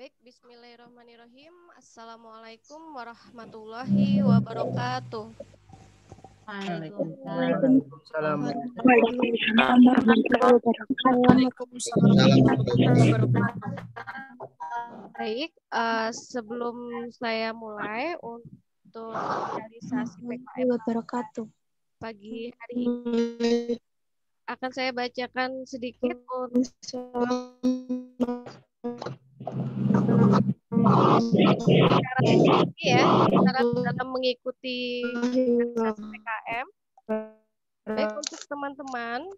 Baik, bismillahirrahmanirrahim. Assalamualaikum warahmatullahi wabarakatuh. Waalaikumsalam. Baik, sebelum saya mulai untuk realisasi PKM pagi hari ini, akan saya bacakan sedikit syarat dalam mengikuti PKM. Baik, untuk teman-teman,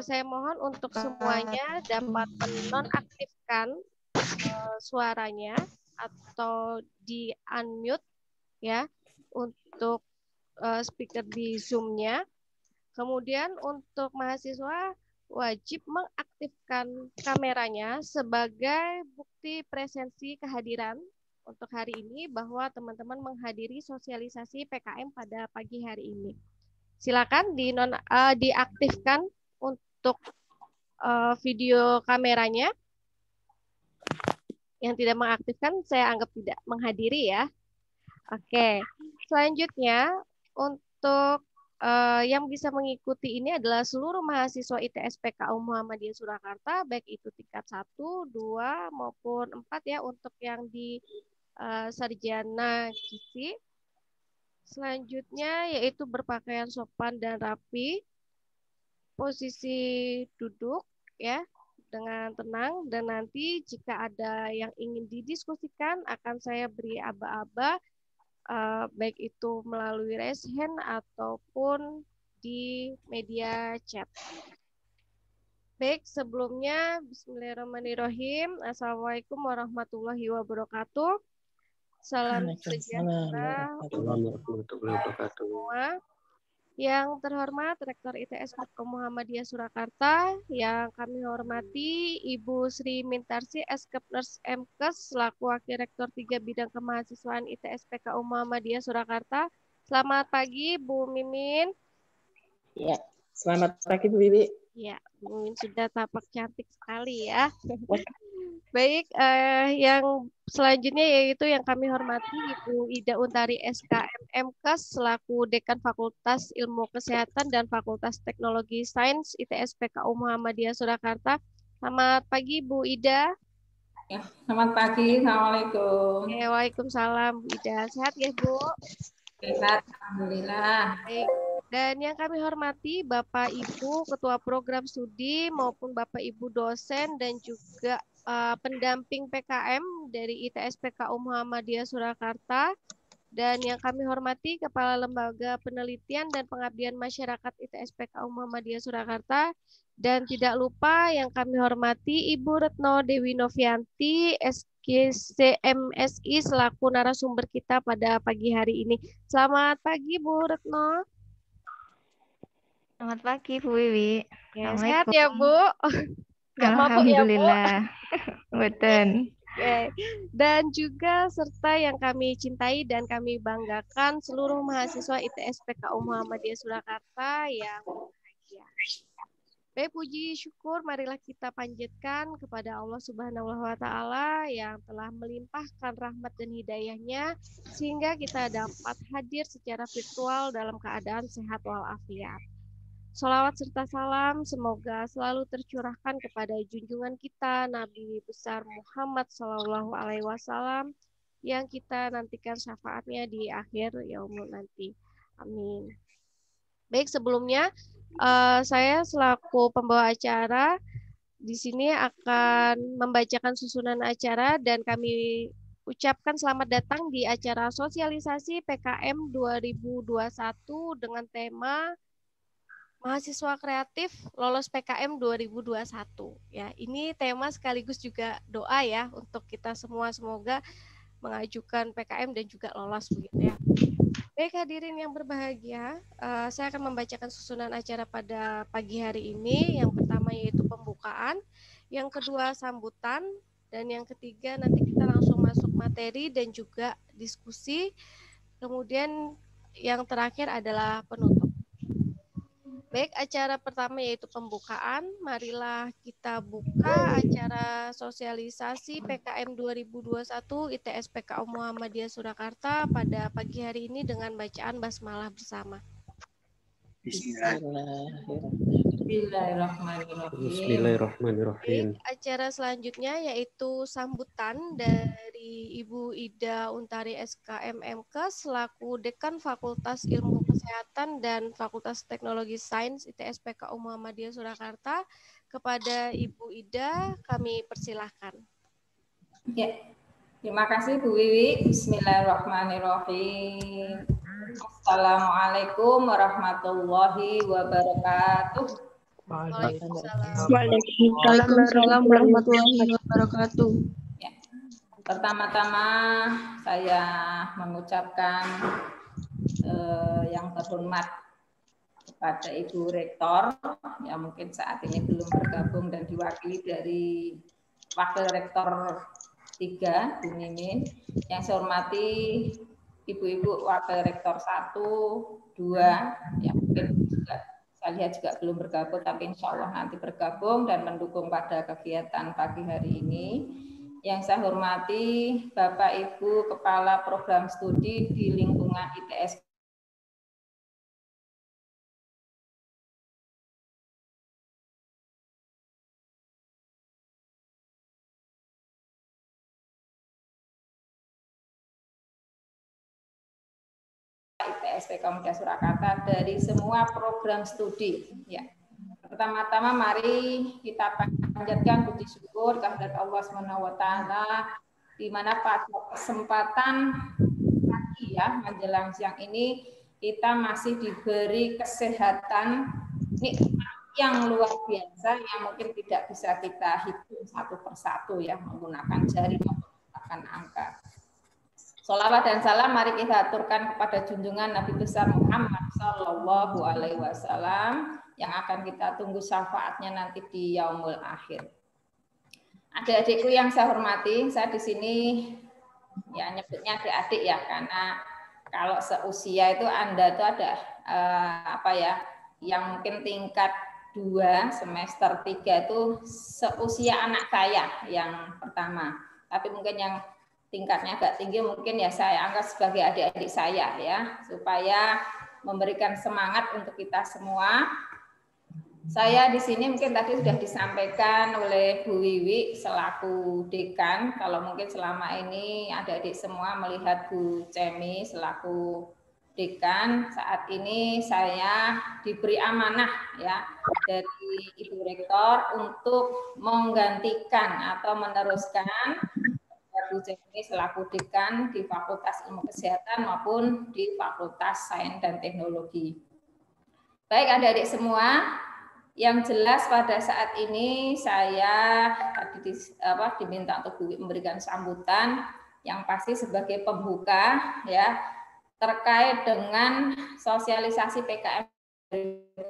saya mohon untuk semuanya dapat menonaktifkan suaranya atau di unmute ya untuk speaker di Zoom-nya. Kemudian untuk mahasiswa wajib mengaktifkan kameranya sebagai bukti presensi kehadiran untuk hari ini bahwa teman-teman menghadiri sosialisasi PKM pada pagi hari ini. Silakan diaktifkan untuk video kameranya. Yang tidak mengaktifkan saya anggap tidak menghadiri ya. Oke, selanjutnya untuk yang bisa mengikuti ini adalah seluruh mahasiswa ITS PKU Muhammadiyah Surakarta, baik itu tingkat 1, 2, maupun 4 ya untuk yang di sarjana gizi. Selanjutnya yaitu berpakaian sopan dan rapi, posisi duduk ya dengan tenang, dan nanti jika ada yang ingin didiskusikan akan saya beri aba-aba baik itu melalui raise hand ataupun di media chat. Baik, sebelumnya bismillahirrahmanirrahim. Assalamualaikum warahmatullahi wabarakatuh. Salam sejahtera untuk semua. Yang terhormat Rektor ITS PKU Muhammadiyah Surakarta, yang kami hormati Ibu Sri Mintarsi Eskepners MKes selaku Wakil Rektor 3 Bidang Kemahasiswaan ITS PKU Muhammadiyah Surakarta. Selamat pagi Bu Mimin. Ya, selamat pagi Bu Bibi. Ya, Bu Mimin sudah tampak cantik sekali ya. Baik, yang selanjutnya yaitu yang kami hormati Ibu Ida Untari SKM MKes selaku Dekan Fakultas Ilmu Kesehatan dan Fakultas Teknologi Sains ITS PKU Muhammadiyah Surakarta. Selamat pagi Bu Ida. Ya, selamat pagi. Assalamualaikum. Waalaikumsalam Bu Ida. Sehat ya Bu? Sehat, alhamdulillah. Baik. Dan yang kami hormati Bapak Ibu Ketua Program Studi maupun Bapak Ibu dosen dan juga pendamping PKM dari ITS PKU Muhammadiyah Surakarta, dan yang kami hormati Kepala Lembaga Penelitian dan Pengabdian Masyarakat ITS PKU Muhammadiyah Surakarta, dan tidak lupa yang kami hormati Ibu Retno Dewi Novianti SKCMSI selaku narasumber kita pada pagi hari ini. Selamat pagi Bu Retno. Selamat pagi Bu Wiwi. Ya, sehat ya Bu? Nggak mabuk ya Bu? Betul. Oke. Dan juga serta yang kami cintai dan kami banggakan seluruh mahasiswa ITS PKU Muhammadiyah Surakarta yang bahagia. Baik, puji syukur marilah kita panjatkan kepada Allah Subhanahu wa Ta'ala yang telah melimpahkan rahmat dan hidayahnya sehingga kita dapat hadir secara virtual dalam keadaan sehat walafiat. Sholawat serta salam semoga selalu tercurahkan kepada junjungan kita Nabi besar Muhammad SAW yang kita nantikan syafaatnya di akhir yaumul nanti. Amin. Baik, sebelumnya saya selaku pembawa acara di sini akan membacakan susunan acara dan kami ucapkan selamat datang di acara sosialisasi PKM 2021 dengan tema Mahasiswa Kreatif Lolos PKM 2021. Ya, ini tema sekaligus juga doa ya untuk kita semua, semoga mengajukan PKM dan juga lolos begitu ya. Baik hadirin yang berbahagia, saya akan membacakan susunan acara pada pagi hari ini. Yang pertama yaitu pembukaan, yang kedua sambutan, dan yang ketiga nanti kita langsung masuk materi dan juga diskusi. Kemudian yang terakhir adalah penutup. Baik, acara pertama yaitu pembukaan. Marilah kita buka acara sosialisasi PKM 2021 ITS PKU Muhammadiyah Surakarta pada pagi hari ini dengan bacaan basmalah bersama. Bismillahirrahmanirrahim. Baik, acara selanjutnya yaitu sambutan dari Ibu Ida Untari SKMMK selaku Dekan Fakultas Ilmu Kesehatan dan Fakultas Teknologi Sains ITS PKU Muhammadiyah Surakarta. Kepada Ibu Ida, kami persilahkan. Ya, terima kasih Bu Wiwi. Bismillahirrahmanirrahim. Assalamualaikum warahmatullahi wabarakatuh. Waalaikumsalam warahmatullahi wabarakatuh. Ya. Pertama-tama saya mengucapkan yang terhormat kepada Ibu Rektor yang mungkin saat ini belum bergabung dan diwakili dari Wakil Rektor 3, Bu Mimin. Yang saya hormati Ibu-Ibu Wakil Rektor 1, 2, yang mungkin juga saya lihat juga belum bergabung, tapi insya Allah nanti bergabung dan mendukung pada kegiatan pagi hari ini. Yang saya hormati Bapak Ibu Kepala Program Studi di lingkungan ITS ITS PKU Muhammadiyah Surakarta dari semua program studi. Ya. Pertama-tama mari kita panjatkan puji syukur kehadirat Allah SWT di mana pada kesempatan pagi ya menjelang siang ini kita masih diberi kesehatan yang luar biasa yang mungkin tidak bisa kita hitung satu persatu ya menggunakan jari maupun menggunakan angka. Sholawat dan salam mari kita aturkan kepada junjungan Nabi besar Muhammad Sallallahu Alaihi Wasallam yang akan kita tunggu syafaatnya nanti di yaumul akhir. Adik-adikku yang saya hormati, saya di sini ya nyebutnya adik-adik ya karena kalau seusia itu Anda itu ada yang mungkin tingkat 2 semester 3 itu seusia anak saya yang pertama. Tapi mungkin yang tingkatnya agak tinggi mungkin ya saya anggap sebagai adik-adik saya ya supaya memberikan semangat untuk kita semua. Saya di sini mungkin tadi sudah disampaikan oleh Bu Wiwi selaku dekan. Kalau mungkin selama ini adik-adik semua melihat Bu Cemi selaku dekan, saat ini saya diberi amanah ya dari Ibu Rektor untuk menggantikan atau meneruskan Bu Cemi selaku dekan di Fakultas Ilmu Kesehatan maupun di Fakultas Sains dan Teknologi. Baik adik-adik semua, yang jelas pada saat ini saya tadi diminta untuk memberikan sambutan yang pasti sebagai pembuka ya terkait dengan sosialisasi PKM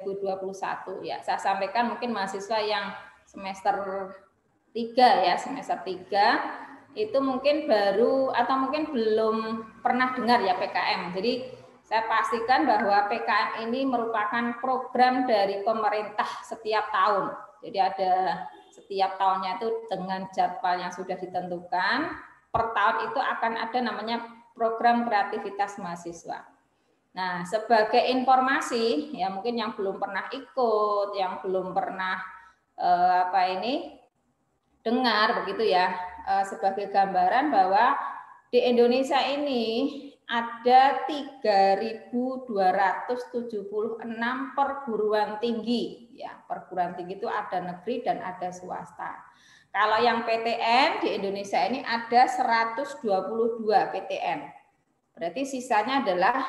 2021 ya. Saya sampaikan mungkin mahasiswa yang semester 3 ya, semester 3 itu mungkin baru atau mungkin belum pernah dengar ya PKM. Jadi saya pastikan bahwa PKM ini merupakan program dari pemerintah setiap tahun. Jadi ada setiap tahunnya itu dengan jadwal yang sudah ditentukan. Per tahun itu akan ada namanya program kreativitas mahasiswa. Nah, sebagai informasi ya mungkin yang belum pernah ikut, yang belum pernah dengar begitu ya, sebagai gambaran bahwa di Indonesia ini ada 3.276 perguruan tinggi ya. Perguruan tinggi itu ada negeri dan ada swasta. Kalau yang PTN di Indonesia ini ada 122 PTN. Berarti sisanya adalah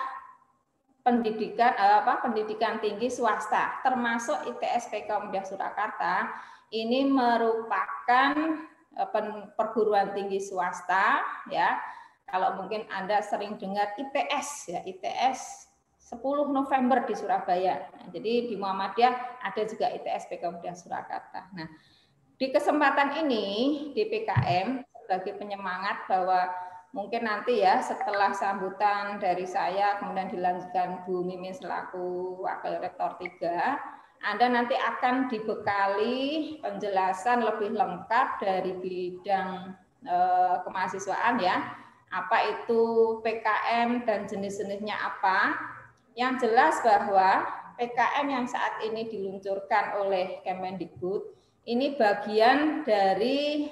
pendidikan tinggi swasta, termasuk ITS PKU Muhammadiyah Surakarta. Ini merupakan perguruan tinggi swasta ya. Kalau mungkin Anda sering dengar ITS ya, ITS 10 November di Surabaya. Nah, jadi di Muhammadiyah ada juga ITS PKU Muhammadiyah Surakarta. Nah, di kesempatan ini di PKM sebagai penyemangat bahwa mungkin nanti ya setelah sambutan dari saya kemudian dilanjutkan Bu Mimin selaku Wakil Rektor 3 Anda nanti akan dibekali penjelasan lebih lengkap dari bidang kemahasiswaan ya. Apa itu PKM dan jenis-jenisnya apa. Yang jelas bahwa PKM yang saat ini diluncurkan oleh Kemendikbud ini bagian dari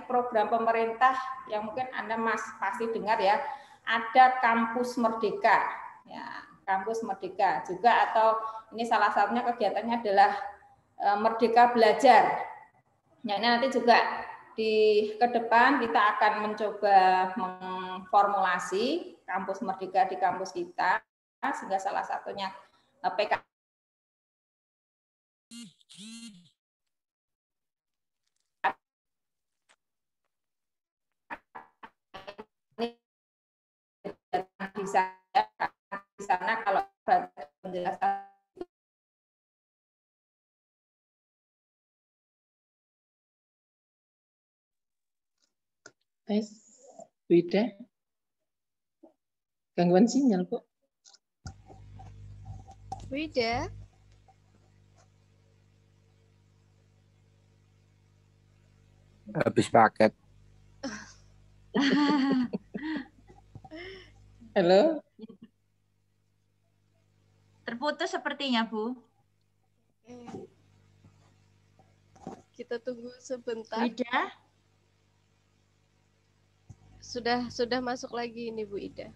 program pemerintah yang mungkin Anda pasti dengar ya. Ada Kampus Merdeka. Ya, Kampus Merdeka juga, atau ini salah satunya kegiatannya adalah Merdeka Belajar. Nah, ini nanti juga ke depan kita akan mencoba memformulasi Kampus Merdeka di kampus kita, sehingga salah satunya PKM di sana kalau penjelasan Tes, Bu Ida. Gangguan sinyal, Bu. Bu Ida. Habis paket. Halo. Terputus sepertinya, Bu. Kita tunggu sebentar. Ida. Sudah masuk lagi ini Bu Ida.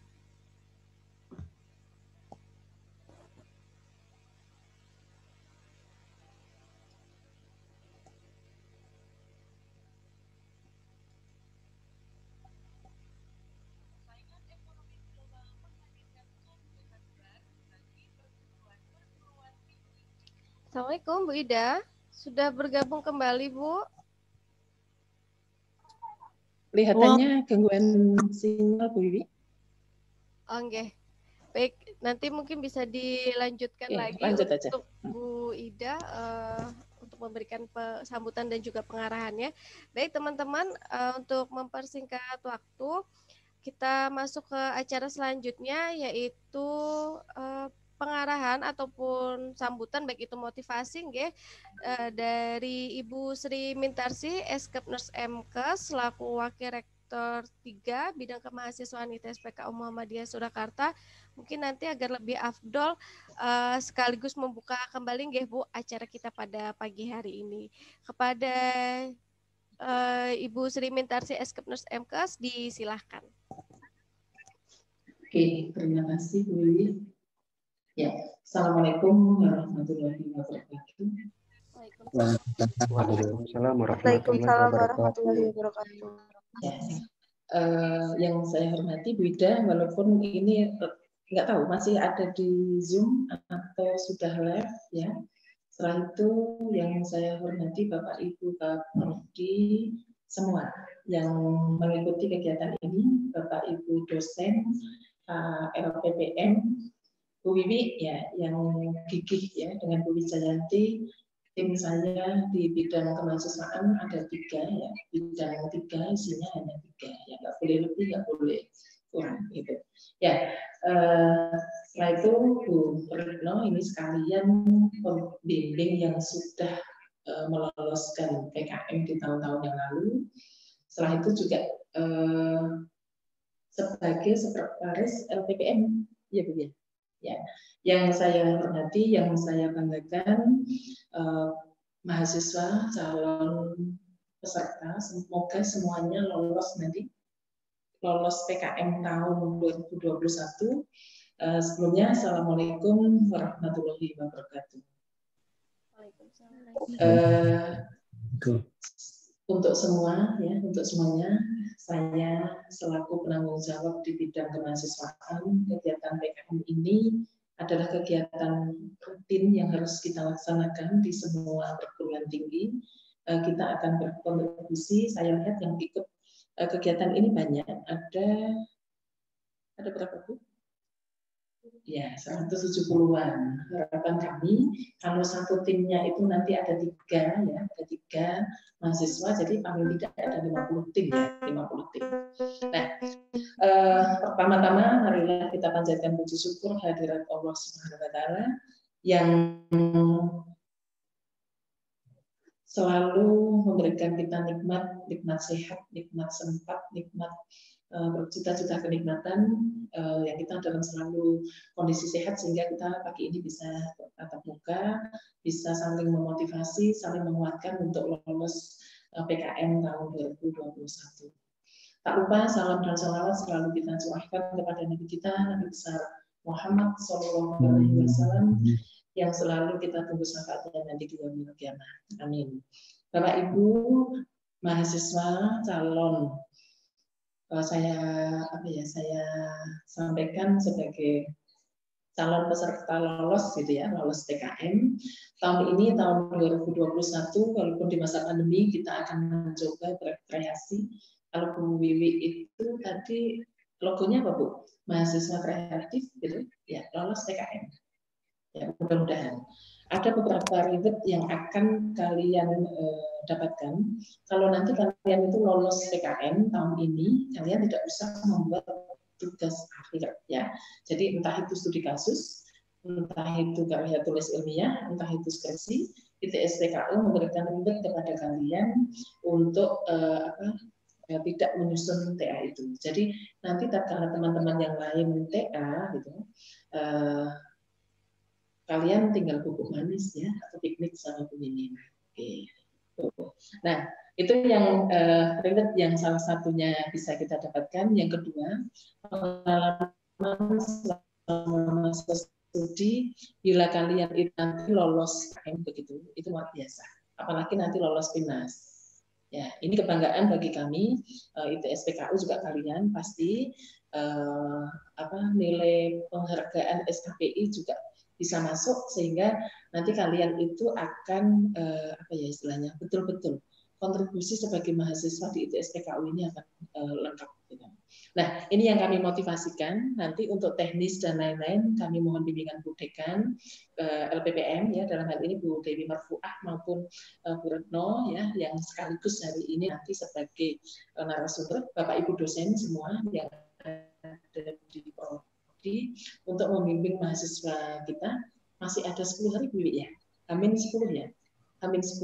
Assalamualaikum Bu Ida. Sudah bergabung kembali Bu? Kelihatannya gangguan sinyal, Bu Wiwi. Oke. Baik, nanti mungkin bisa dilanjutkan lagi lanjut aja. untuk Bu Ida untuk memberikan sambutan dan juga pengarahannya. Baik teman-teman, untuk mempersingkat waktu, kita masuk ke acara selanjutnya, yaitu pengarahan ataupun sambutan baik itu motivasi dari Ibu Sri Mintarsi, Eskep Nurse MK selaku Wakil Rektor 3 Bidang Kemahasiswaan ITS PKU Muhammadiyah Surakarta. Mungkin nanti agar lebih afdol sekaligus membuka kembali Bu acara kita pada pagi hari ini. Kepada Ibu Sri Mintarsi, Eskep Nurse MK, disilahkan. Oke, terima kasih Bu Wiwi. Ya, Assalamualaikum warahmatullahi wabarakatuh. Waalaikumsalam warahmatullahi wabarakatuh. Ya, yang saya hormati Bu Ida, walaupun ini nggak tahu masih ada di Zoom atau sudah live ya. Setelah itu yang saya hormati Bapak Ibu Pak Prodi semua yang mengikuti kegiatan ini, Bapak Ibu dosen, LPPM, Bu Wiwi ya yang gigih ya dengan Bu Wijayanti. Tim saya di bidang kemahasiswaan ada 3 ya, bidang 3 isinya hanya 3 ya, nggak boleh lebih nggak boleh kurang gitu ya. Setelah itu Bu Retno ini sekalian pembimbing yang sudah meloloskan PKM di tahun-tahun yang lalu. Setelah itu juga sebagai sekretaris LPPM ya Bu ya. Ya, yang saya hormati, yang saya banggakan, mahasiswa calon peserta, semoga semuanya lolos nanti, lolos PKM tahun 2021. Sebelumnya, Assalamualaikum warahmatullahi wabarakatuh. Untuk semua, ya, untuk semuanya, saya selaku penanggung jawab di bidang kemahasiswaan, kegiatan PKM ini adalah kegiatan rutin yang harus kita laksanakan di semua perguruan tinggi. Kita akan berkontribusi. Saya lihat yang ikut kegiatan ini banyak. Ada berapa Bu? Ya, 170-an. Harapan kami kalau satu timnya itu nanti ada 3 ya, ada 3 mahasiswa, jadi paling tidak ada 50 tim ya, 50 tim. Nah, pertama-tama marilah kita panjatkan puji syukur hadirat Allah Subhanahu wa taala yang selalu memberikan kita nikmat sehat, nikmat sempat, nikmat berjuta-juta kenikmatan yang kita dalam selalu kondisi sehat sehingga kita pagi ini bisa tatap muka, bisa saling memotivasi, saling menguatkan untuk lolos PKM tahun 2021. Tak lupa salam dan salawat selalu kita curahkan kepada Nabi kita, Nabi besar Muhammad SAW, yang selalu kita tunggu syafaatnya nanti di yaumil qiyamah. Amin. Bapak Ibu mahasiswa calon, saya sampaikan sebagai calon peserta lolos gitu ya, lolos PKM tahun ini tahun 2021, walaupun di masa pandemi kita akan mencoba berkreasi. Kalau Bu Wiwi itu tadi logonya apa Bu? Mahasiswa kreatif gitu ya, lolos PKM. Ya, mudah-mudahan ada beberapa ribet yang akan kalian dapatkan. Kalau nanti kalian itu lolos PKM tahun ini, kalian tidak usah membuat tugas akhir ya. Jadi entah itu studi kasus, entah itu karya tulis ilmiah, entah itu skripsi, ITS PKU memberikan ribet kepada kalian untuk tidak menyusun TA itu. Jadi nanti tatkala teman-teman yang lain TA gitu. Kalian tinggal bubuk manis ya atau piknik sama Bu Mimin. Oke. Nah, itu yang ribet yang salah satunya bisa kita dapatkan. Yang kedua, pengalaman selama studi bila kalian itu nanti lolos KM begitu, itu luar biasa. Apalagi nanti lolos PINAS. Ya, ini kebanggaan bagi kami. ITS PKU juga kalian pasti nilai penghargaan SKPI juga bisa masuk sehingga nanti kalian itu akan istilahnya betul-betul kontribusi sebagai mahasiswa di ITS PKU ini akan lengkap. Nah, ini yang kami motivasikan nanti untuk teknis dan lain-lain kami mohon bimbingan Bu Dekan, LPPM ya dalam hal ini Bu Dewi Marfuah maupun Bu Retno ya yang sekaligus hari ini nanti sebagai narasumber Bapak Ibu dosen semua yang ada di untuk membimbing mahasiswa kita. Masih ada 10 hari Bu ya, Amin 10 ya, Amin 10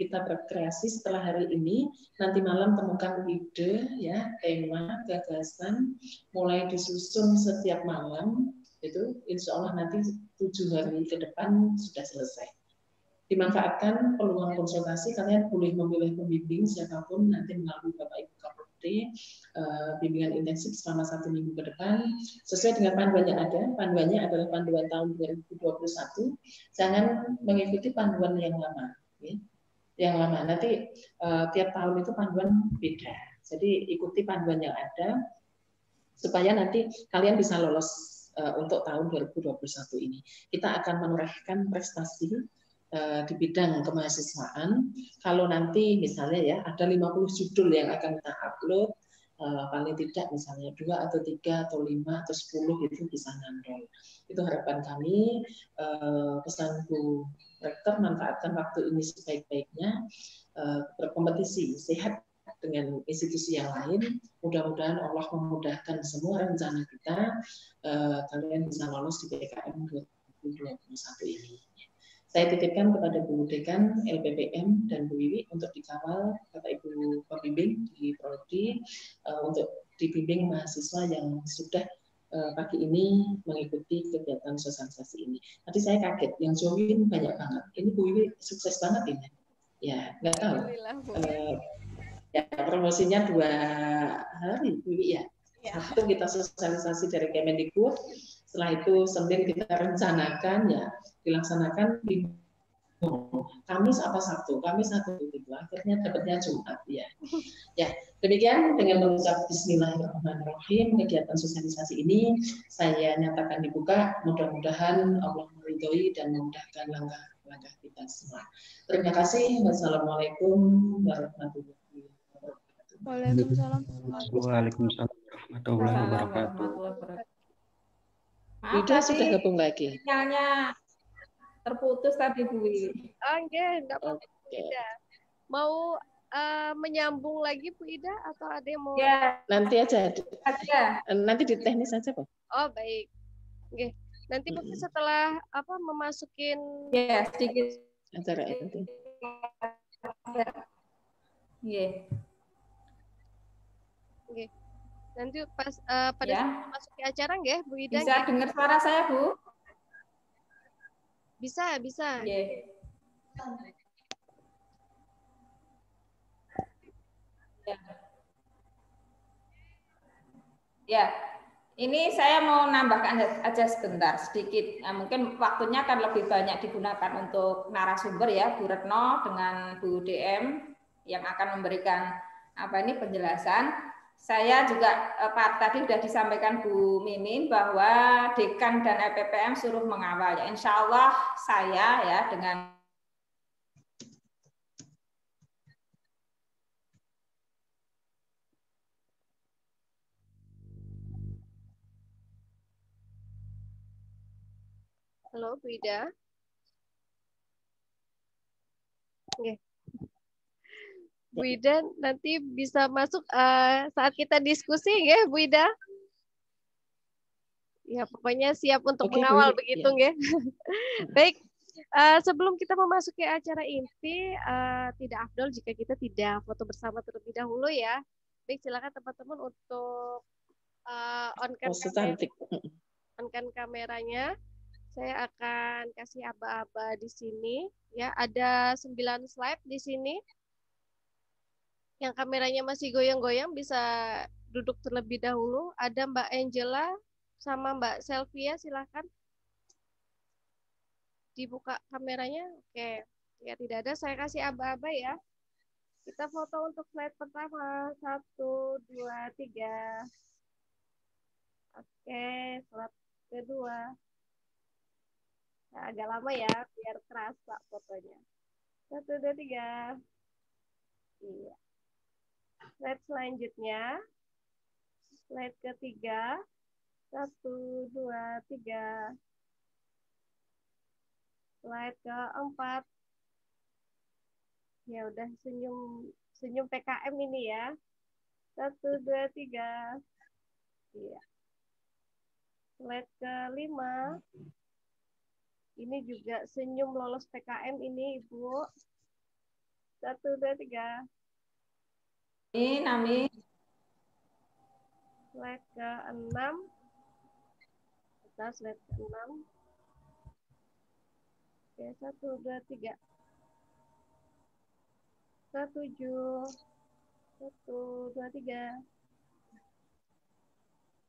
kita berkreasi setelah hari ini. Nanti malam temukan ide ya, tema, gagasan, mulai disusun setiap malam itu insya Allah nanti 7 hari ke depan sudah selesai. Dimanfaatkan peluang konsultasi, kalian boleh memilih pembimbing siapapun nanti melalui Bapak Ibu Kapolri, bimbingan intensif selama 1 minggu ke depan sesuai dengan panduan yang ada. Panduannya adalah panduan tahun 2021. Jangan mengikuti panduan yang lama. Ya. Yang lama nanti tiap tahun itu panduan beda. Jadi ikuti panduan yang ada supaya nanti kalian bisa lolos untuk tahun 2021 ini. Kita akan menorehkan prestasi di bidang kemahasiswaan. Kalau nanti misalnya ya ada 50 judul yang akan kita upload, paling tidak misalnya 2 atau 3 atau 5 atau 10 itu bisa nandol. Itu harapan kami. Pesan Bu Rektor, manfaatkan waktu ini sebaik-baiknya, berkompetisi sehat dengan institusi yang lain. Mudah-mudahan Allah memudahkan semua rencana kita, kalian bisa lolos di PKM 2021 ini. Saya titipkan kepada Bu Dekan, LPPM, dan Bu Wiwi untuk dikawal Bapak Ibu pembimbing di Prodi untuk dibimbing mahasiswa yang sudah pagi ini mengikuti kegiatan sosialisasi ini. Tadi saya kaget, yang join banyak banget. Ini Bu Wiwi sukses banget ini. Ya, nggak tahu. Ya, promosinya 2 hari, Bu Wiwi ya. Sabtu kita sosialisasi dari Kemendikbud. Setelah itu Senin kita rencanakan ya dilaksanakan di Kamis apa Sabtu, Kamis satu itu akhirnya dapatnya Jumat ya. Ya demikian dengan mengucap Bismillahirrahmanirrahim kegiatan sosialisasi ini saya nyatakan dibuka. Mudah-mudahan Allah meridhoi dan memudahkan langkah-langkah kita semua. Terima kasih. Wassalamualaikum warahmatullahi wabarakatuh. Waalaikumsalam warahmatullahi wabarakatuh. Ida sudah gabung lagi. Sinyalnya terputus tadi Bu Wiwi. Enggak apa-apa Bu Ida. Mau menyambung lagi Bu Ida atau ada yang mau? Ya, nanti aja. Nanti di teknis aja kok. Oh baik. Oke. Nanti mungkin setelah memasukin Ya, sedikit acara inti. Iya. Oke. Nanti pas pada Ya. saat memasuki acara nggih, Bu Ida? Bisa nggih? dengar suara saya, Bu? Bisa, bisa. Iya. Ya. Ya, ini saya mau nambahkan aja sebentar, sedikit. Mungkin waktunya akan lebih banyak digunakan untuk narasumber ya, Bu Retno dengan Bu DM yang akan memberikan penjelasan. Saya juga tadi sudah disampaikan Bu Mimin bahwa Dekan dan LPPM suruh mengawal. Ya, insya Allah saya ya dengan Halo, Bu Ida. Oke. Bu Ida nanti bisa masuk saat kita diskusi ya, Bu Ida. Ya, pokoknya siap untuk Oke, mengawal Bu, begitu ya. ya. Baik, sebelum kita memasuki acara inti, tidak afdol jika kita tidak foto bersama terlebih dahulu ya. Baik, silakan teman-teman untuk on-cam kameranya. Saya akan kasih aba-aba di sini. Ya, ada 9 slide di sini. Yang kameranya masih goyang-goyang bisa duduk terlebih dahulu. Ada Mbak Angela sama Mbak Selvia, silakan dibuka kameranya. Oke, ya tidak ada. Saya kasih aba-aba ya. Kita foto untuk slide pertama. 1, 2, 3. Oke, slide kedua. Nah, agak lama ya, biar terasa fotonya. 1, 2, 3. Iya. Slide selanjutnya. Slide ketiga. 1, 2, 3. Slide keempat. Ya udah senyum PKM ini ya. 1, 2, 3. Iya. Slide kelima. Ini juga senyum lolos PKM ini, Ibu. 1, 2, 3. Amin. Slide ke-6. Kita slide ke-6. Oke, 1, 2, 3. Ke-7. 1, 2, 3.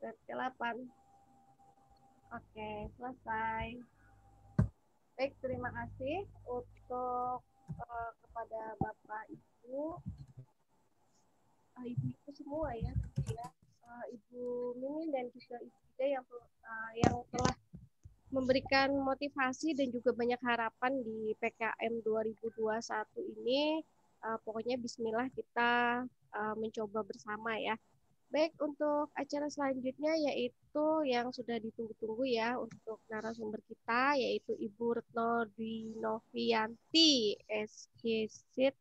Slide ke-8. Oke, selesai. Baik, terima kasih untuk kepada Bapak Ibu, ibu-ibu semua ya, Ibu Mimin dan juga Ibu Ida yang telah memberikan motivasi dan juga banyak harapan di PKM 2021 ini. Pokoknya Bismillah kita mencoba bersama ya. Baik, untuk acara selanjutnya yaitu yang sudah ditunggu-tunggu ya untuk narasumber kita, yaitu Ibu Retno Dwi Novianti, SGC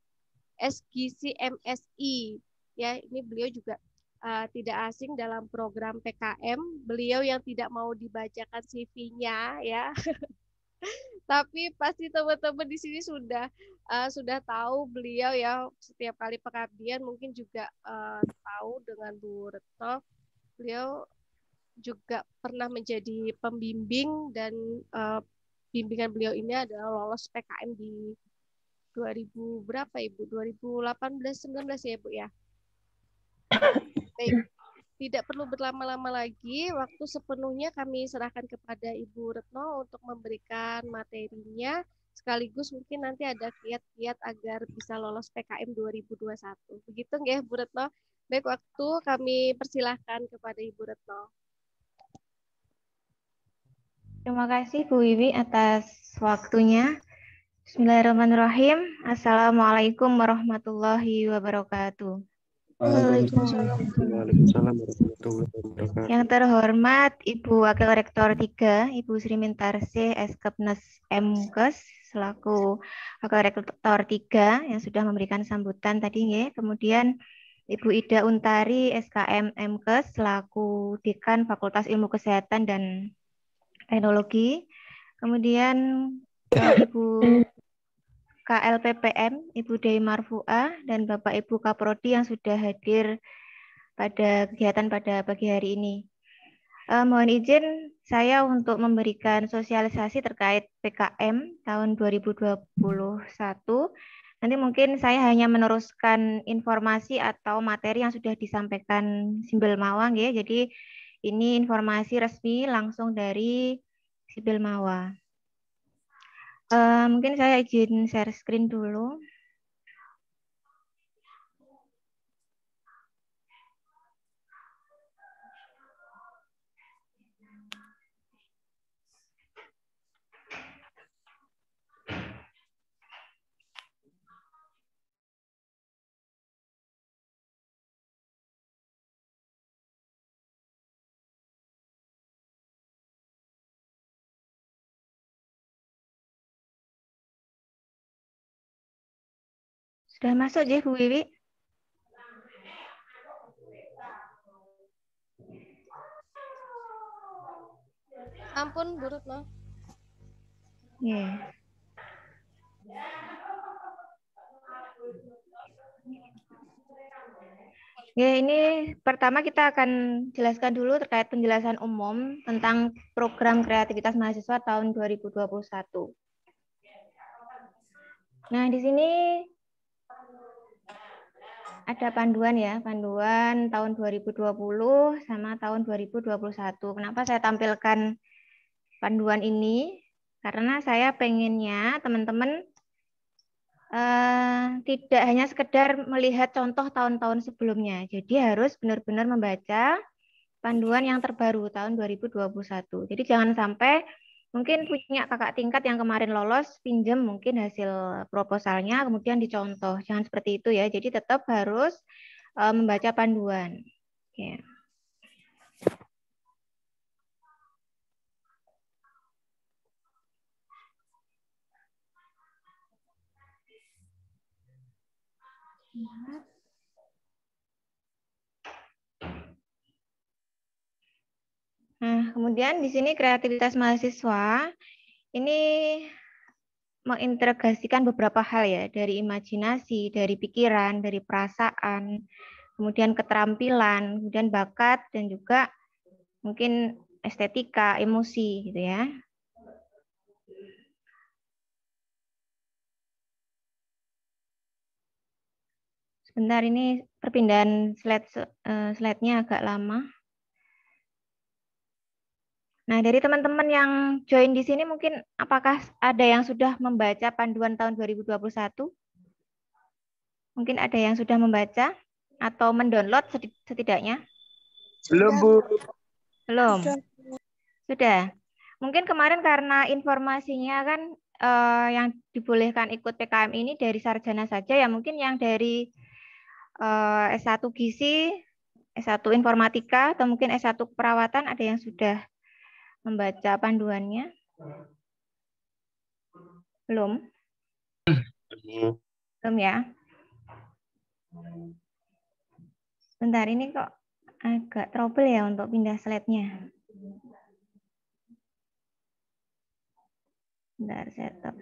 MSI. Ya, ini beliau juga tidak asing dalam program PKM. Beliau yang tidak mau dibacakan CV-nya ya. Tapi pasti teman-teman di sini sudah tahu beliau ya, setiap kali pengabdian mungkin juga tahu dengan Bu Retno. Beliau juga pernah menjadi pembimbing dan bimbingan beliau ini adalah lolos PKM di 2000 berapa Ibu? 2018-19 ya Bu ya. Baik. Tidak perlu berlama-lama lagi, waktu sepenuhnya kami serahkan kepada Ibu Retno untuk memberikan materinya, sekaligus mungkin nanti ada kiat-kiat agar bisa lolos PKM 2021. Begitu nggih Bu Retno? Baik, waktu kami persilahkan kepada Ibu Retno. Terima kasih Bu Wiwi atas waktunya. Bismillahirrahmanirrahim. Assalamualaikum warahmatullahi wabarakatuh. Waalaikumsalam warahmatullahi wabarakatuh. Yang terhormat Ibu Wakil Rektor 3, Ibu Sri Mintarsih Eskepnes Mkes selaku Wakil Rektor 3 yang sudah memberikan sambutan tadi ya. Kemudian Ibu Ida Untari SKM Mkes selaku Dekan Fakultas Ilmu Kesehatan dan teknologi. Kemudian Ibu KLPPM, Ibu Dei Marfuah, dan Bapak Ibu Kaprodi yang sudah hadir pada kegiatan pada pagi hari ini. Mohon izin saya untuk memberikan sosialisasi terkait PKM tahun 2021. Nanti mungkin saya hanya meneruskan informasi atau materi yang sudah disampaikan Simbel Mawang ya. Jadi ini informasi resmi langsung dari Simbel Mawa. Mungkin saya izin share screen dulu. Sudah masuk ya Bu Wiwi? Ampun, Bu Retno. Yeah. Ya, ini pertama kita akan jelaskan dulu terkait penjelasan umum tentang program kreativitas mahasiswa tahun 2021. Nah, di sini ada panduan ya, panduan tahun 2020 sama tahun 2021. Kenapa saya tampilkan panduan ini? Karena saya pengennya teman-teman tidak hanya sekedar melihat contoh tahun-tahun sebelumnya. Jadi harus benar-benar membaca panduan yang terbaru tahun 2021. Jadi jangan sampai mungkin punya kakak tingkat yang kemarin lolos, pinjam mungkin hasil proposalnya, kemudian dicontoh. Jangan seperti itu ya. Jadi tetap harus membaca panduan. Ya. Nah, kemudian di sini kreativitas mahasiswa ini mengintegrasikan beberapa hal ya, dari imajinasi, dari pikiran, dari perasaan, kemudian keterampilan, kemudian bakat, dan juga mungkin estetika, emosi gitu ya. Sebentar, ini perpindahan slide-nya agak lama. Nah, dari teman-teman yang join di sini mungkin apakah ada yang sudah membaca panduan tahun 2021? Mungkin ada yang sudah membaca atau mendownload setidaknya? Belum, Bu. Belum. Sudah. Mungkin kemarin karena informasinya kan yang dibolehkan ikut PKM ini dari sarjana saja ya, mungkin yang dari S1 Gizi, S1 Informatika, atau mungkin S1 Keperawatan ada yang sudah membaca panduannya? Belum? Belum ya? Bentar, ini kok agak trouble ya untuk pindah slide-nya. Bentar, setup.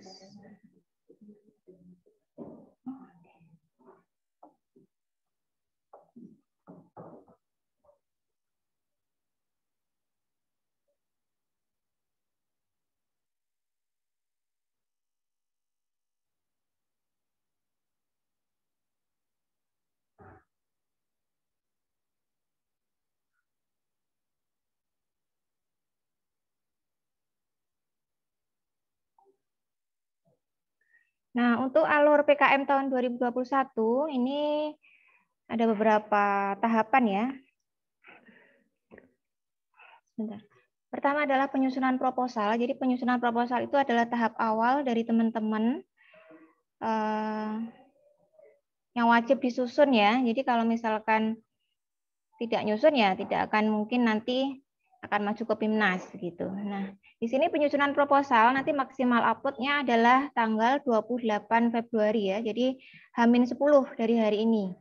Nah, untuk alur PKM tahun 2021 ini ada beberapa tahapan ya. Sebentar. Pertama adalah penyusunan proposal. Jadi penyusunan proposal itu adalah tahap awal dari teman-teman yang wajib disusun ya. Jadi kalau misalkan tidak nyusun ya tidak akan mungkin nanti akan maju ke PIMNAS gitu. Nah, di sini penyusunan proposal nanti maksimal upload-nya adalah tanggal 28 Februari ya. Jadi H-10 dari hari ini.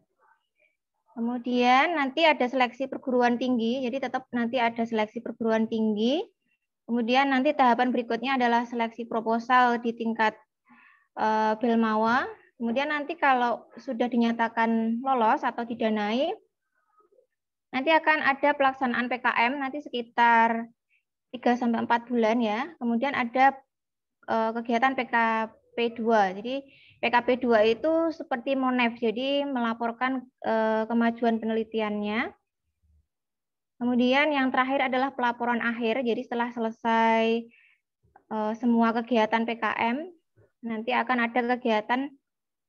Kemudian nanti ada seleksi perguruan tinggi. Jadi tetap nanti ada seleksi perguruan tinggi Kemudian nanti tahapan berikutnya adalah seleksi proposal di tingkat Belmawa. Kemudian nanti kalau sudah dinyatakan lolos atau didanai, nanti akan ada pelaksanaan PKM nanti sekitar 3-4 bulan ya. Kemudian ada kegiatan PKP 2. Jadi PKP 2 itu seperti Monef, jadi melaporkan kemajuan penelitiannya. Kemudian yang terakhir adalah pelaporan akhir. Jadi setelah selesai semua kegiatan PKM, nanti akan ada kegiatan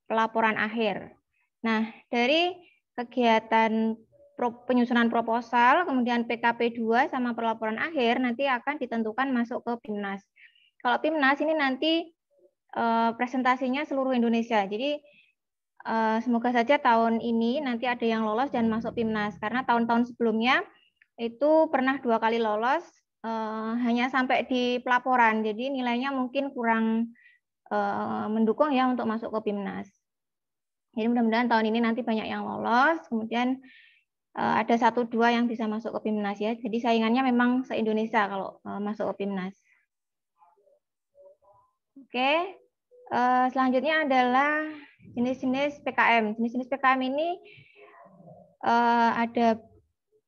pelaporan akhir. Nah, dari kegiatan penyusunan proposal, kemudian PKP 2 sama pelaporan akhir nanti akan ditentukan masuk ke PIMNAS. Kalau PIMNAS ini nanti presentasinya seluruh Indonesia. Jadi semoga saja tahun ini nanti ada yang lolos dan masuk PIMNAS. Karena tahun-tahun sebelumnya itu pernah 2 kali lolos, hanya sampai di pelaporan. Jadi nilainya mungkin kurang mendukung ya untuk masuk ke PIMNAS. Jadi mudah-mudahan tahun ini nanti banyak yang lolos, kemudian ada 1-2 yang bisa masuk ke PIMNAS ya. Jadi saingannya memang se-Indonesia kalau masuk ke PIMNAS. Oke, selanjutnya adalah jenis-jenis PKM. Jenis-jenis PKM ini ada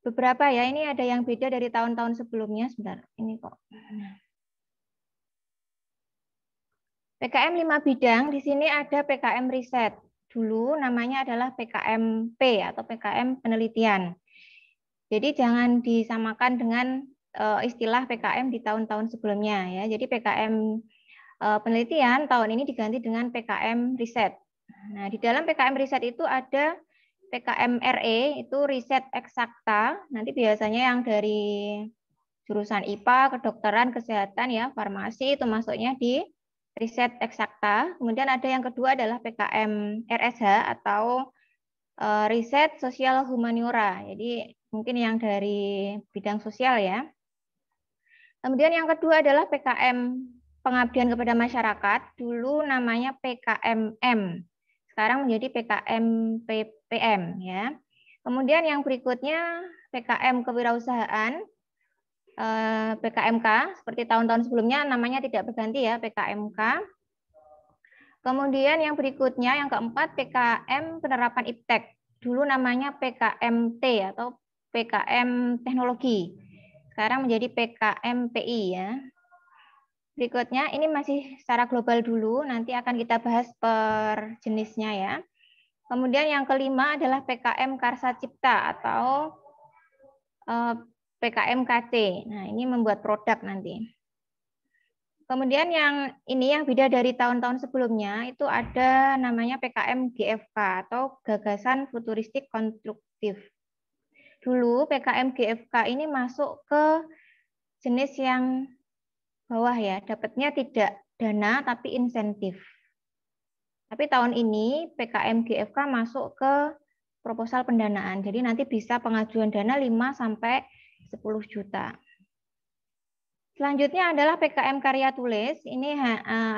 beberapa ya. Ini ada yang beda dari tahun-tahun sebelumnya. Sebentar, ini kok. PKM 5 bidang. Di sini ada PKM riset. Dulu namanya adalah PKMP atau PKM penelitian. Jadi jangan disamakan dengan istilah PKM di tahun-tahun sebelumnya ya. Jadi PKM penelitian tahun ini diganti dengan PKM riset. Nah, di dalam PKM riset itu ada PKM RE, itu riset eksakta. Nanti biasanya yang dari jurusan IPA, kedokteran, kesehatan ya, farmasi itu masuknya di riset eksakta. Kemudian ada yang kedua adalah PKM RSH atau riset sosial humaniora. Jadi mungkin yang dari bidang sosial ya. Kemudian yang kedua adalah PKM pengabdian kepada masyarakat. Dulu namanya PKMM. Sekarang menjadi PKM PPM ya. Kemudian yang berikutnya PKM kewirausahaan, PKMK seperti tahun-tahun sebelumnya namanya tidak berganti ya, PKMK. Kemudian yang berikutnya yang keempat PKM penerapan iptek. Dulu namanya PKMT atau PKM teknologi. Sekarang menjadi PKMPI ya. Berikutnya, ini masih secara global dulu, nanti akan kita bahas per jenisnya ya. Kemudian yang kelima adalah PKM Karsa Cipta atau PKMKC. Nah, ini membuat produk nanti. Kemudian yang ini yang beda dari tahun-tahun sebelumnya, itu ada namanya PKM GFK atau Gagasan Futuristik Konstruktif. Dulu PKM GFK ini masuk ke jenis yang bawah ya, dapatnya tidak dana tapi insentif. Tapi tahun ini PKM GFK masuk ke proposal pendanaan. Jadi nanti bisa pengajuan dana 5-10 juta. Selanjutnya adalah PKM karya tulis. Ini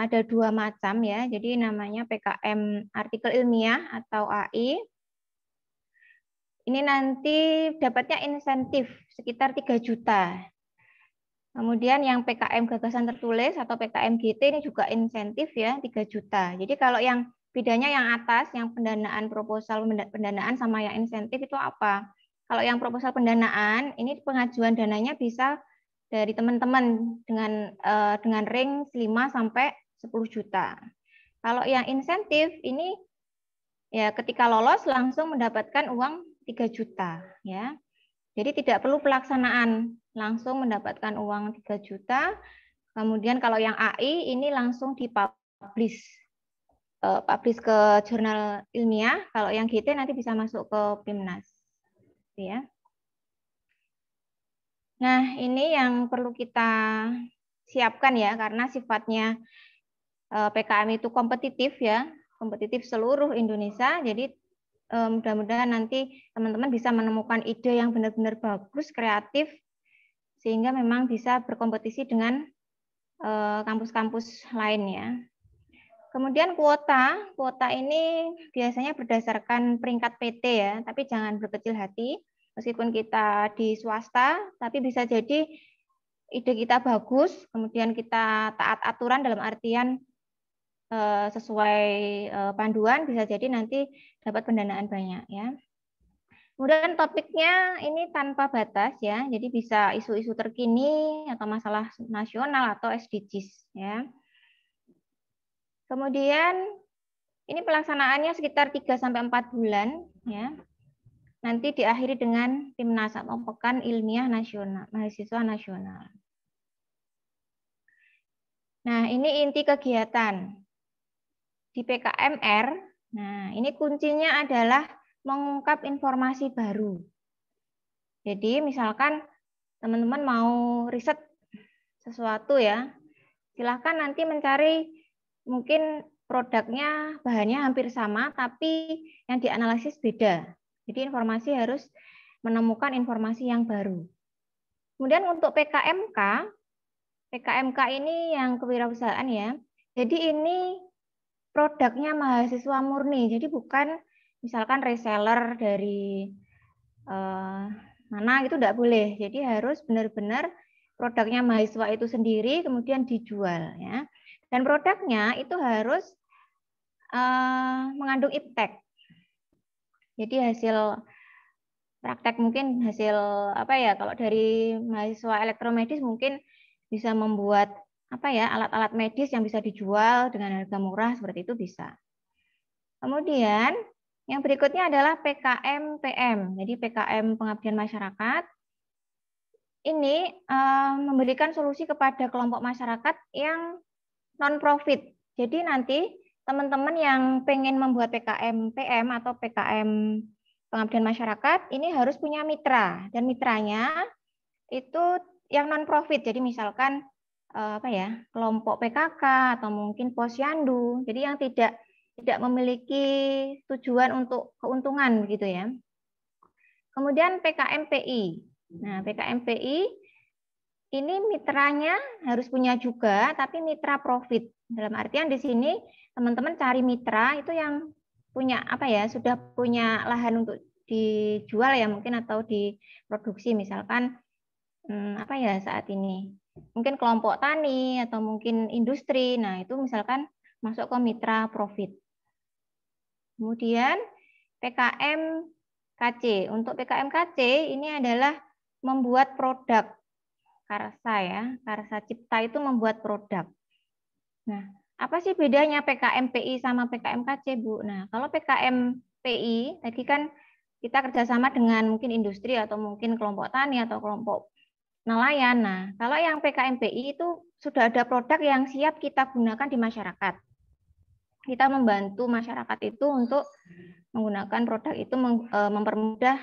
ada 2 macam ya. Jadi namanya PKM artikel ilmiah atau AI. Ini nanti dapatnya insentif sekitar 3 juta. Kemudian yang PKM gagasan tertulis atau PKM GT ini juga insentif ya 3 juta. Jadi kalau yang bedanya yang atas, yang pendanaan proposal pendanaan sama yang insentif itu apa? Kalau yang proposal pendanaan ini pengajuan dananya bisa dari teman-teman dengan range 5-10 juta. Kalau yang insentif ini ya ketika lolos langsung mendapatkan uang 3 juta ya. Jadi tidak perlu pelaksanaan, langsung mendapatkan uang 3 juta. Kemudian kalau yang AI ini langsung dipublish ke jurnal ilmiah. Kalau yang GT nanti bisa masuk ke PIMNAS. Ya. Nah, ini yang perlu kita siapkan ya, karena sifatnya PKM itu kompetitif ya, kompetitif seluruh Indonesia. Jadi mudah-mudahan nanti teman-teman bisa menemukan ide yang benar-benar bagus, kreatif, sehingga memang bisa berkompetisi dengan kampus-kampus lainnya. Kemudian kuota ini biasanya berdasarkan peringkat PT ya, tapi jangan berkecil hati. Meskipun kita di swasta, tapi bisa jadi ide kita bagus, kemudian kita taat aturan dalam artian sesuai panduan, bisa jadi nanti dapat pendanaan banyak ya. Kemudian topiknya ini tanpa batas ya, jadi bisa isu-isu terkini atau masalah nasional atau SDGs ya. Kemudian ini pelaksanaannya sekitar 3-4 bulan ya. Nanti diakhiri dengan Timnas atau Pekan Ilmiah Nasional, Mahasiswa Nasional. Nah, ini inti kegiatan di PKMR. Nah, ini kuncinya adalah mengungkap informasi baru. Jadi, misalkan teman-teman mau riset sesuatu ya, silahkan nanti mencari mungkin produknya bahannya hampir sama, tapi yang dianalisis beda. Jadi informasi harus menemukan informasi yang baru. Kemudian untuk PKMK ini yang kewirausahaan ya. Jadi ini produknya mahasiswa murni. Jadi bukan misalkan reseller dari mana itu tidak boleh. Jadi harus benar-benar produknya mahasiswa itu sendiri kemudian dijual ya. Dan produknya itu harus mengandung iptek. Jadi hasil praktek mungkin hasil apa ya, kalau dari mahasiswa elektromedis mungkin bisa membuat apa ya, alat-alat medis yang bisa dijual dengan harga murah, seperti itu bisa. Kemudian yang berikutnya adalah PKM PM. Jadi PKM pengabdian masyarakat ini memberikan solusi kepada kelompok masyarakat yang non-profit. Jadi nanti teman-teman yang pengen membuat PKM PM atau PKM pengabdian masyarakat ini harus punya mitra, dan mitranya itu yang non-profit. Jadi misalkan apa ya, kelompok PKK atau mungkin posyandu. Jadi yang tidak memiliki tujuan untuk keuntungan begitu ya. Kemudian PKM PI. Nah, PKM PI ini mitranya harus punya juga, tapi mitra profit. Dalam artian di sini teman-teman cari mitra itu yang punya apa ya, sudah punya lahan untuk dijual ya mungkin, atau diproduksi misalkan apa ya saat ini. Mungkin kelompok tani atau mungkin industri. Nah, itu misalkan masuk ke mitra profit. Kemudian PKM KC. Untuk PKM KC ini adalah membuat produk. Karsa ya, Karsa Cipta itu membuat produk. Nah, apa sih bedanya PKM PI sama PKM KC, Bu? Nah, kalau PKM PI tadi kan kita kerjasama dengan mungkin industri atau mungkin kelompok tani atau kelompok nelayan. Nah, kalau yang PKM PI itu sudah ada produk yang siap kita gunakan di masyarakat. Kita membantu masyarakat itu untuk menggunakan produk itu, mempermudah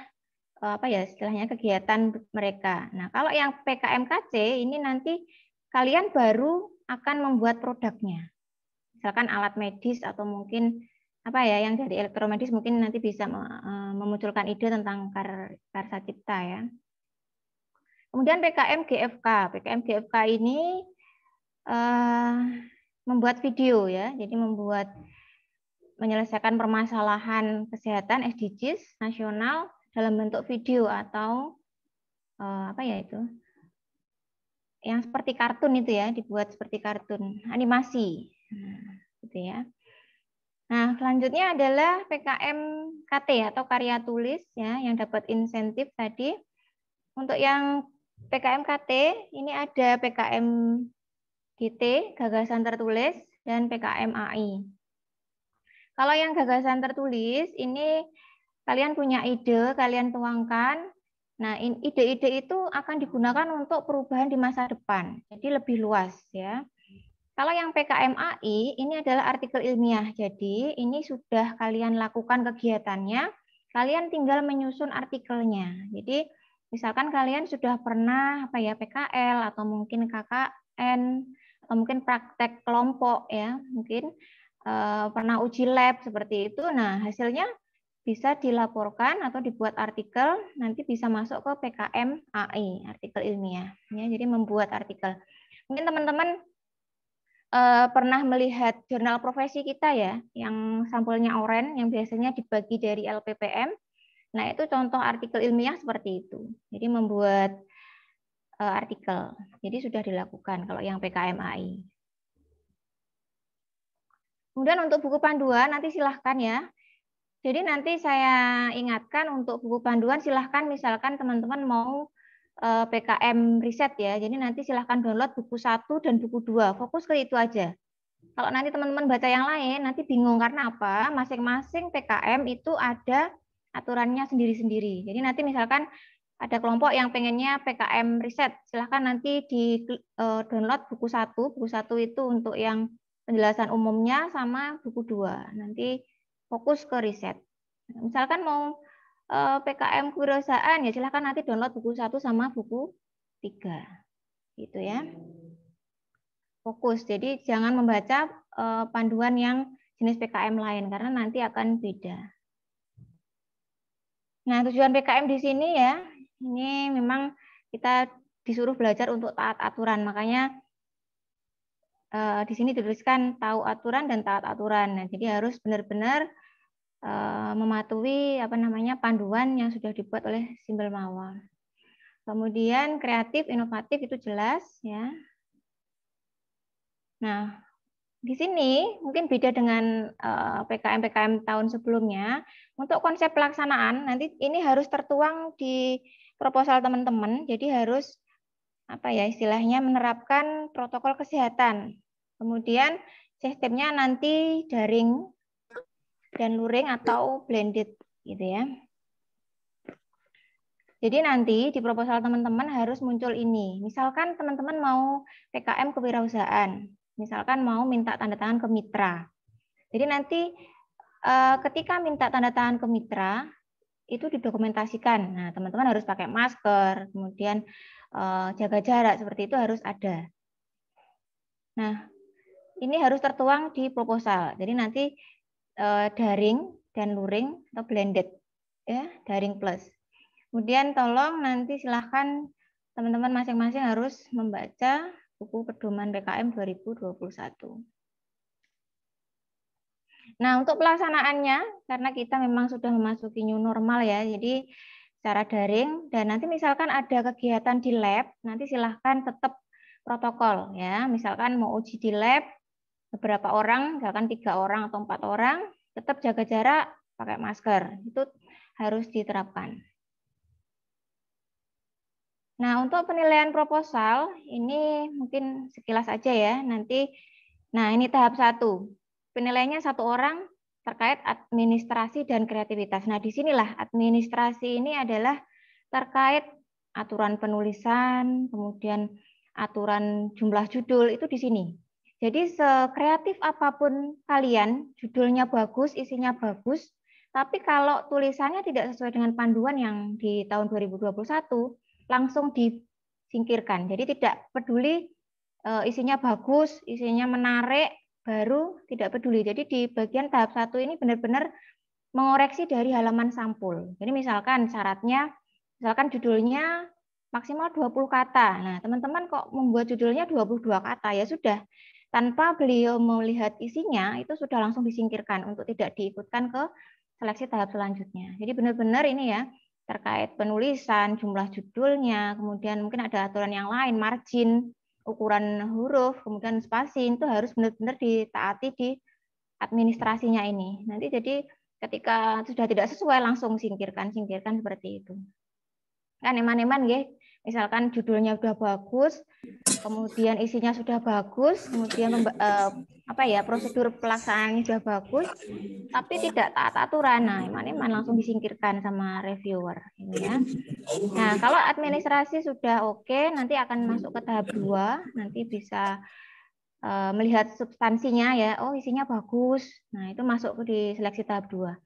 apa ya istilahnya kegiatan mereka. Nah, kalau yang PKMKC ini nanti kalian baru akan membuat produknya. Misalkan alat medis atau mungkin apa ya yang dari elektromedis, mungkin nanti bisa memunculkan ide tentang Karsa Cipta ya. Kemudian PKM GFK. PKM GFK ini membuat video ya. Jadi menyelesaikan permasalahan kesehatan SDGs nasional dalam bentuk video atau apa ya itu, yang seperti kartun itu ya, dibuat seperti kartun animasi, gitu ya. Nah, selanjutnya adalah PKM KT atau karya tulis ya, yang dapat insentif tadi. Untuk yang PKM KT ini ada PKM GT, gagasan tertulis, dan PKM AI. Kalau yang gagasan tertulis ini kalian punya ide, kalian tuangkan. Nah, ide-ide itu akan digunakan untuk perubahan di masa depan. Jadi lebih luas ya. Kalau yang PKM AI ini adalah artikel ilmiah. Jadi ini sudah kalian lakukan kegiatannya, kalian tinggal menyusun artikelnya. Jadi misalkan kalian sudah pernah apa ya PKL atau mungkin KKN atau mungkin praktek kelompok ya, mungkin pernah uji lab seperti itu. Nah, hasilnya bisa dilaporkan atau dibuat artikel, nanti bisa masuk ke PKM AI, artikel ilmiah. Ya, jadi membuat artikel. Mungkin teman-teman pernah melihat jurnal profesi kita ya, yang sampulnya oranye, yang biasanya dibagi dari LPPM. Nah, itu contoh artikel ilmiah seperti itu. Jadi membuat artikel. Jadi sudah dilakukan kalau yang PKMAI. Kemudian untuk buku panduan nanti silahkan ya. Jadi nanti saya ingatkan untuk buku panduan silahkan misalkan teman-teman mau PKM riset ya. Jadi nanti silahkan download buku 1 dan buku 2. Fokus ke itu aja. Kalau nanti teman-teman baca yang lain nanti bingung karena apa? Masing-masing PKM itu ada aturannya sendiri-sendiri. Jadi nanti misalkan ada kelompok yang pengennya PKM riset, silahkan nanti di download buku 1. Buku 1 itu untuk yang penjelasan umumnya sama buku 2. Nanti fokus ke riset. Misalkan mau PKM kewirausahaan ya silahkan nanti download buku 1 sama buku 3. Gitu ya. Fokus. Jadi jangan membaca panduan yang jenis PKM lain karena nanti akan beda. Nah, tujuan PKM di sini ya, ini memang kita disuruh belajar untuk taat aturan. Makanya di sini dituliskan tahu aturan dan taat aturan. Nah, jadi harus benar-benar mematuhi panduan yang sudah dibuat oleh Simbel Mawar. Kemudian kreatif, inovatif itu jelas ya. Nah, di sini mungkin beda dengan PKM-PKM tahun sebelumnya. Untuk konsep pelaksanaan nanti ini harus tertuang di proposal teman-teman. Jadi harus istilahnya menerapkan protokol kesehatan. Kemudian sistemnya nanti daring dan luring atau blended gitu ya. Jadi nanti di proposal teman-teman harus muncul ini. Misalkan teman-teman mau PKM kewirausahaan, misalkan mau minta tanda tangan ke mitra. Jadi nanti ketika minta tanda tangan ke mitra itu didokumentasikan. Nah, teman-teman harus pakai masker, kemudian jaga jarak seperti itu harus ada. Nah, ini harus tertuang di proposal. Jadi nanti daring dan luring atau blended ya, daring plus. Kemudian tolong nanti silahkan teman-teman masing-masing harus membaca buku pedoman PKM 2021. Nah, untuk pelaksanaannya karena kita memang sudah memasuki new normal ya, jadi secara daring dan nanti misalkan ada kegiatan di lab, nanti silahkan tetap protokol ya. Misalkan mau uji di lab beberapa orang, misalkan 3 orang atau 4 orang, tetap jaga jarak, pakai masker. Itu harus diterapkan. Nah, untuk penilaian proposal, ini mungkin sekilas aja ya. Nanti, nah ini tahap 1. Penilaiannya 1 orang terkait administrasi dan kreativitas. Nah, disinilah administrasi ini adalah terkait aturan penulisan, kemudian aturan jumlah judul, itu di sini. Jadi sekreatif apapun kalian, judulnya bagus, isinya bagus, tapi kalau tulisannya tidak sesuai dengan panduan yang di tahun 2021, langsung disingkirkan. Jadi tidak peduli isinya bagus, isinya menarik, baru tidak peduli. Jadi di bagian tahap 1 ini benar-benar mengoreksi dari halaman sampul. Jadi misalkan syaratnya, misalkan judulnya maksimal 20 kata. Nah, teman-teman kok membuat judulnya 22 kata, ya sudah. Tanpa beliau melihat isinya, itu sudah langsung disingkirkan untuk tidak diikutkan ke seleksi tahap selanjutnya. Jadi benar-benar ini ya, terkait penulisan, jumlah judulnya, kemudian mungkin ada aturan yang lain, margin, ukuran huruf, kemudian spasi, itu harus benar-benar ditaati di administrasinya ini. Nanti jadi ketika sudah tidak sesuai, langsung singkirkan seperti itu. Kan eman-eman ya, misalkan judulnya sudah bagus, kemudian isinya sudah bagus, kemudian prosedur pelaksanaannya sudah bagus, tapi tidak taat aturan. Nah, eman-eman langsung disingkirkan sama reviewer. Ya. Nah, kalau administrasi sudah oke, nanti akan masuk ke tahap 2, nanti bisa melihat substansinya ya, oh isinya bagus. Nah, itu masuk di seleksi tahap 2.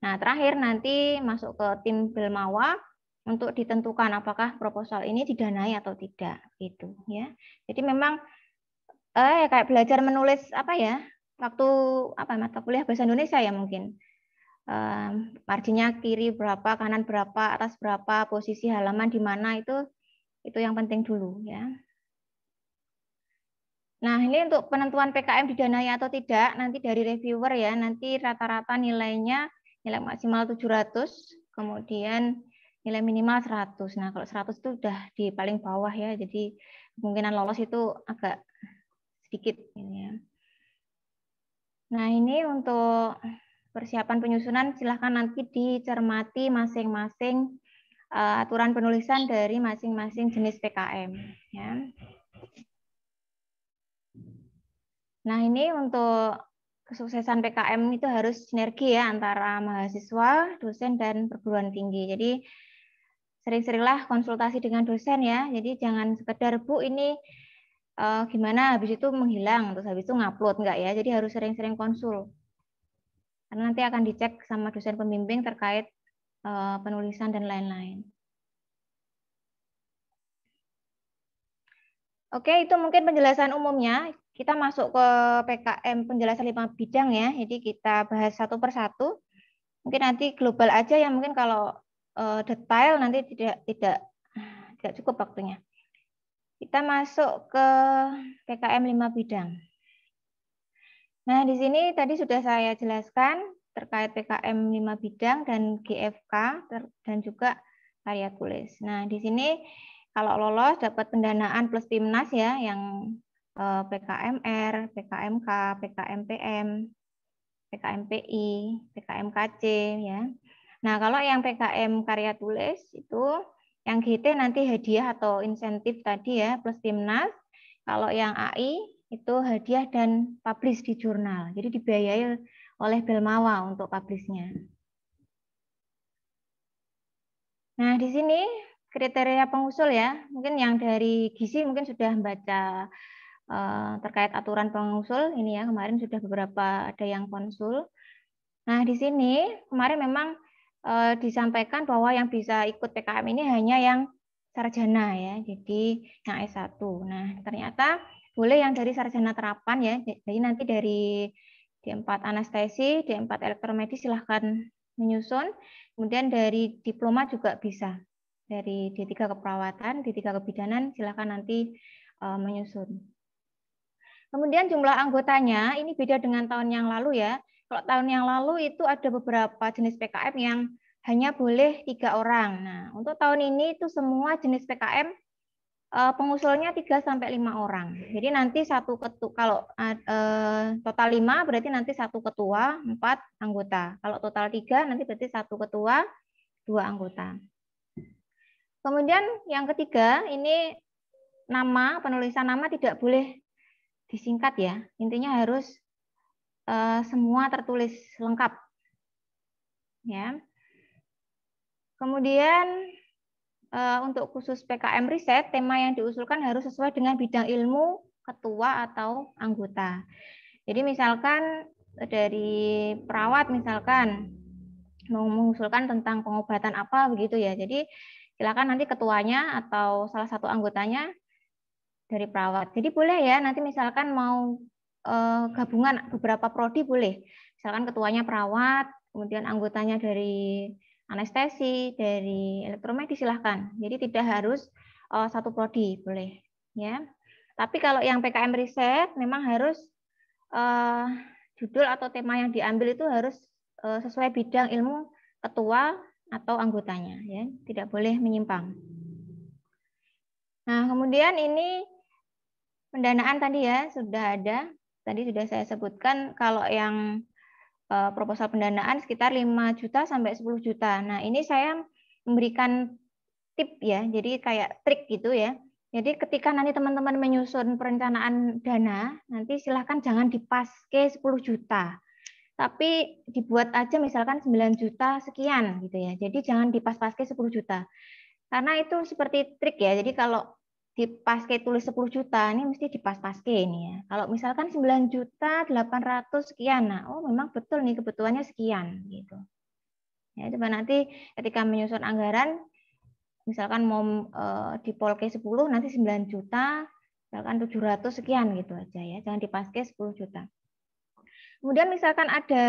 Nah, terakhir nanti masuk ke tim Belmawa untuk ditentukan apakah proposal ini didanai atau tidak gitu ya. Jadi memang kayak belajar menulis waktu mata kuliah bahasa Indonesia ya mungkin. Marginnya kiri berapa, kanan berapa, atas berapa, posisi halaman di mana itu yang penting dulu ya. Nah, ini untuk penentuan PKM didanai atau tidak nanti dari reviewer ya. Nanti rata-rata nilainya nilai maksimal 700, kemudian nilai minimal 100. Nah, kalau 100 itu udah di paling bawah ya, jadi kemungkinan lolos itu agak sedikit. Ya. Nah, ini untuk persiapan penyusunan silahkan nanti dicermati masing-masing aturan penulisan dari masing-masing jenis PKM. Ya. Nah, ini untuk kesuksesan PKM itu harus sinergi ya antara mahasiswa, dosen, dan perguruan tinggi. Jadi sering-seringlah konsultasi dengan dosen ya. Jadi jangan sekedar Bu ini gimana habis itu menghilang terus habis itu ngupload enggak ya. Jadi harus sering-sering konsul. Karena nanti akan dicek sama dosen pembimbing terkait penulisan dan lain-lain. Oke, itu mungkin penjelasan umumnya. Kita masuk ke PKM penjelasan 5 bidang ya. Jadi kita bahas satu persatu. Mungkin nanti global aja ya, mungkin kalau detail nanti tidak cukup waktunya. Kita masuk ke PKM 5 bidang. Nah, di sini tadi sudah saya jelaskan terkait PKM 5 bidang dan GFK dan juga karya tulis. Nah, di sini kalau lolos dapat pendanaan plus PIMNAS ya, yang PKMR, PKMK, PKMPM, PKMPI, PKMKC ya. Nah, kalau yang PKM karya tulis itu yang GT nanti hadiah atau insentif tadi ya plus PIMNAS. Kalau yang AI itu hadiah dan publish di jurnal. Jadi dibiayai oleh Belmawa untuk publishnya. Nah, di sini kriteria pengusul ya. Mungkin yang dari gizi mungkin sudah baca terkait aturan pengusul ini ya, kemarin sudah beberapa ada yang konsul. Nah, di sini kemarin memang disampaikan bahwa yang bisa ikut PKM ini hanya yang sarjana ya, jadi yang S1. Nah, ternyata boleh yang dari sarjana terapan ya, jadi nanti dari D4 anestesi, D4 elektromedis silahkan menyusun, kemudian dari diploma juga bisa, dari D3 keperawatan, D3 kebidanan silahkan nanti menyusun. Kemudian jumlah anggotanya ini beda dengan tahun yang lalu ya. Kalau tahun yang lalu itu ada beberapa jenis PKM yang hanya boleh 3 orang. Nah, untuk tahun ini itu semua jenis PKM pengusulnya 3-5 orang. Jadi nanti satu ketua, kalau total 5 berarti nanti 1 ketua, 4 anggota. Kalau total 3 nanti berarti 1 ketua, 2 anggota. Kemudian yang ketiga ini nama, penulisan nama tidak boleh disingkat ya. Intinya harus semua tertulis lengkap. Ya. Kemudian untuk khusus PKM riset, tema yang diusulkan harus sesuai dengan bidang ilmu ketua atau anggota. Jadi misalkan dari perawat misalkan mau mengusulkan tentang pengobatan apa begitu ya. Jadi silakan nanti ketuanya atau salah satu anggotanya dari perawat. Jadi boleh ya nanti misalkan mau gabungan beberapa prodi boleh. Misalkan ketuanya perawat, kemudian anggotanya dari anestesi, dari elektromedis silahkan. Jadi tidak harus satu prodi boleh ya. Tapi kalau yang PKM riset memang harus judul atau tema yang diambil itu harus sesuai bidang ilmu ketua atau anggotanya ya, tidak boleh menyimpang. Nah, kemudian ini pendanaan tadi ya sudah ada. Tadi sudah saya sebutkan kalau yang proposal pendanaan sekitar 5 juta sampai 10 juta. Nah, ini saya memberikan tip ya, jadi kayak trik gitu ya. Jadi ketika nanti teman-teman menyusun perencanaan dana, nanti silahkan jangan dipaske 10 juta. Tapi dibuat aja misalkan 9 juta sekian gitu ya. Jadi jangan dipas-paske 10 juta. Karena itu seperti trik ya. Jadi kalau dipaske tulis 10 juta, ini mesti dipas-paske ini ya. Kalau misalkan 9 juta 800 sekian, nah oh memang betul nih kebutuhannya sekian gitu. Ya, coba nanti ketika menyusun anggaran, misalkan mau di Polke 10, nanti 9 juta, misalkan 700 sekian gitu aja ya. Jangan dipaske 10 juta. Kemudian misalkan ada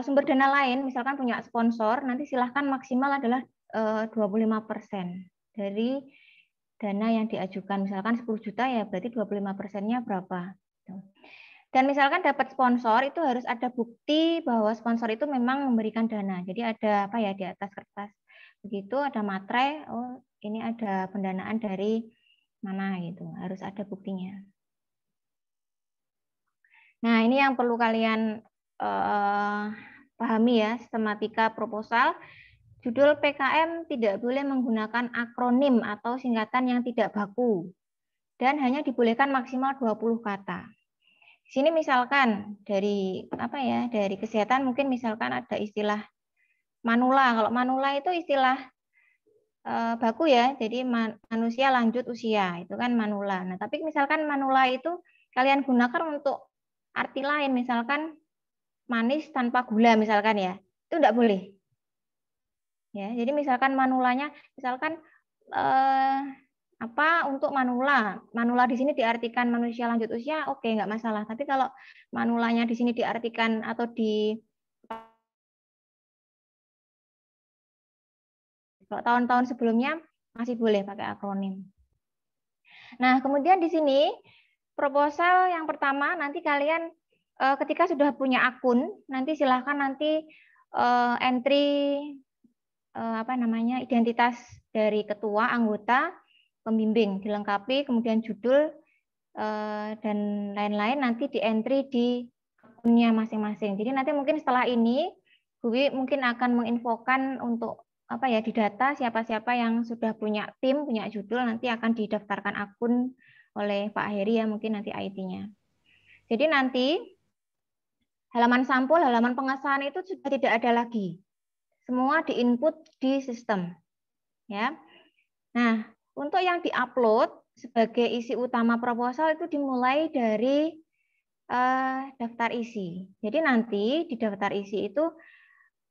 sumber dana lain, misalkan punya sponsor, nanti silahkan maksimal adalah 25% dari dana yang diajukan. Misalkan 10 juta ya berarti 25%-nya berapa. Dan misalkan dapat sponsor itu harus ada bukti bahwa sponsor itu memang memberikan dana. Jadi ada apa ya di atas kertas Begitu ada materai, oh ini ada pendanaan dari mana gitu, harus ada buktinya. Nah, ini yang perlu kalian pahami ya, sistematika proposal. Judul PKM tidak boleh menggunakan akronim atau singkatan yang tidak baku dan hanya dibolehkan maksimal 20 kata. Di sini misalkan dari apa ya, dari kesehatan mungkin misalkan ada istilah manula. Kalau manula itu istilah baku ya, jadi manusia lanjut usia, itu kan manula. Nah, tapi misalkan manula itu kalian gunakan untuk arti lain, misalkan manis tanpa gula misalkan ya, itu enggak boleh. Ya, jadi misalkan manulanya, misalkan apa untuk manula? Manula di sini diartikan manusia lanjut usia, oke, nggak masalah. Tapi kalau manulanya di sini diartikan atau di tahun-tahun sebelumnya masih boleh pakai akronim. Nah, kemudian di sini proposal yang pertama nanti kalian ketika sudah punya akun, nanti silahkan nanti entry apa namanya identitas dari ketua, anggota, pembimbing dilengkapi, kemudian judul dan lain-lain nanti di entry di akunnya masing-masing. Jadi nanti mungkin setelah ini Bu Wi mungkin akan menginfokan untuk apa ya di data siapa-siapa yang sudah punya tim, punya judul nanti akan didaftarkan akun oleh Pak Heri ya, mungkin nanti IT-nya. Jadi nanti halaman sampul, halaman pengesahan itu sudah tidak ada lagi. Semua diinput di sistem. Ya. Nah, untuk yang diupload sebagai isi utama proposal itu dimulai dari daftar isi. Jadi nanti di daftar isi itu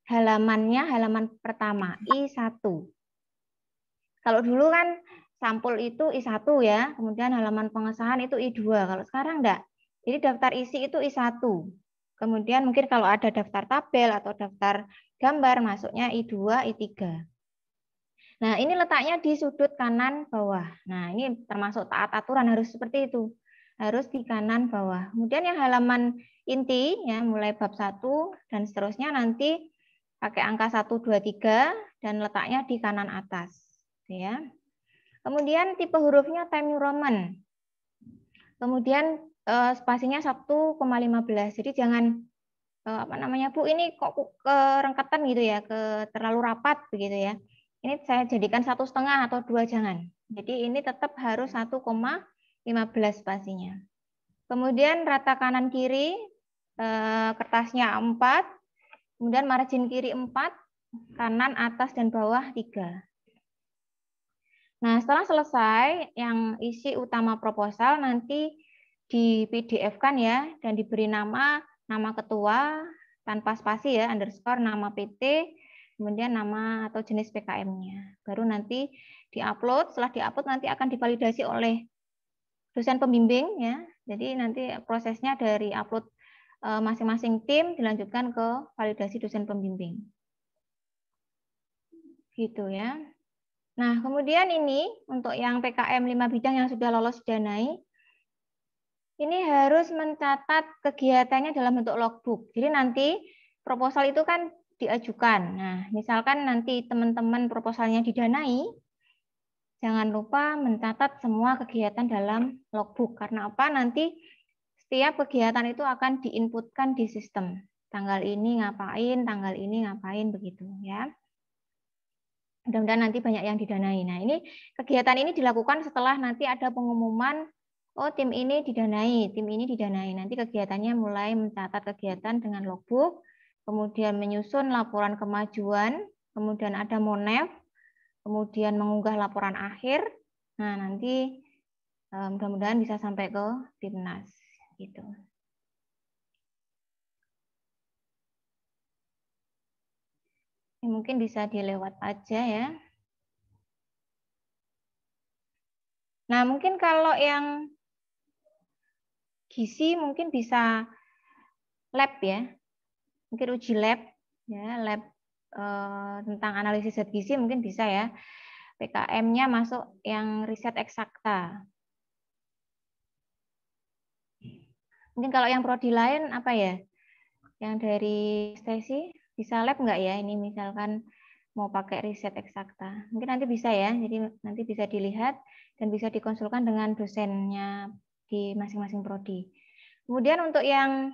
halamannya halaman pertama I1. Kalau dulu kan sampul itu I1 ya, kemudian halaman pengesahan itu I2. Kalau sekarang enggak. Jadi daftar isi itu I1. Kemudian mungkin kalau ada daftar tabel atau daftar gambar masuknya I2, I3. Nah, ini letaknya di sudut kanan bawah. Nah, ini termasuk taat aturan harus seperti itu. Harus di kanan bawah. Kemudian yang halaman inti ya mulai bab 1 dan seterusnya nanti pakai angka 1 2 3 dan letaknya di kanan atas ya. Kemudian tipe hurufnya Times New Roman. Kemudian spasinya 1,15. Jadi jangan apa namanya Bu, ini kok kerengketan gitu ya, terlalu rapat begitu ya. Ini saya jadikan 1,5 atau 2 jangan. Jadi ini tetap harus 1,15 spasinya. Kemudian rata kanan kiri kertasnya 4, kemudian margin kiri 4, kanan atas dan bawah 3. Nah, setelah selesai yang isi utama proposal nanti di PDF-kan ya dan diberi nama ketua tanpa spasi ya, underscore, nama PT, kemudian nama atau jenis PKM-nya. Baru nanti diupload, setelah diupload nanti akan divalidasi oleh dosen pembimbing ya. Jadi nanti prosesnya dari upload masing-masing tim dilanjutkan ke validasi dosen pembimbing. Gitu ya. Nah, kemudian ini untuk yang PKM 5 bidang yang sudah lolos didanai, ini harus mencatat kegiatannya dalam bentuk logbook. Jadi nanti proposal itu kan diajukan. Nah, misalkan nanti teman-teman proposalnya didanai, jangan lupa mencatat semua kegiatan dalam logbook. Karena apa? Nanti setiap kegiatan itu akan diinputkan di sistem. Tanggal ini ngapain, tanggal ini ngapain, begitu ya. Mudah-mudahan nanti banyak yang didanai. Nah, ini kegiatan ini dilakukan setelah nanti ada pengumuman, oh tim ini didanai, tim ini didanai. Nanti kegiatannya mulai mencatat kegiatan dengan logbook, kemudian menyusun laporan kemajuan, kemudian ada monef, kemudian mengunggah laporan akhir. Nah, nanti mudah-mudahan bisa sampai ke Timnas. Gitu. Ini mungkin bisa dilewat aja ya. Nah, mungkin kalau yang gizi mungkin bisa lab ya. Mungkin uji lab ya, lab tentang analisis zat gizi mungkin bisa ya. PKM-nya masuk yang riset eksakta. Mungkin kalau yang prodi lain apa ya? Yang dari Stasi bisa lab nggak ya? Ini misalkan mau pakai riset eksakta. Mungkin nanti bisa ya, jadi nanti bisa dilihat dan bisa dikonsulkan dengan dosennya di masing-masing prodi. Kemudian untuk yang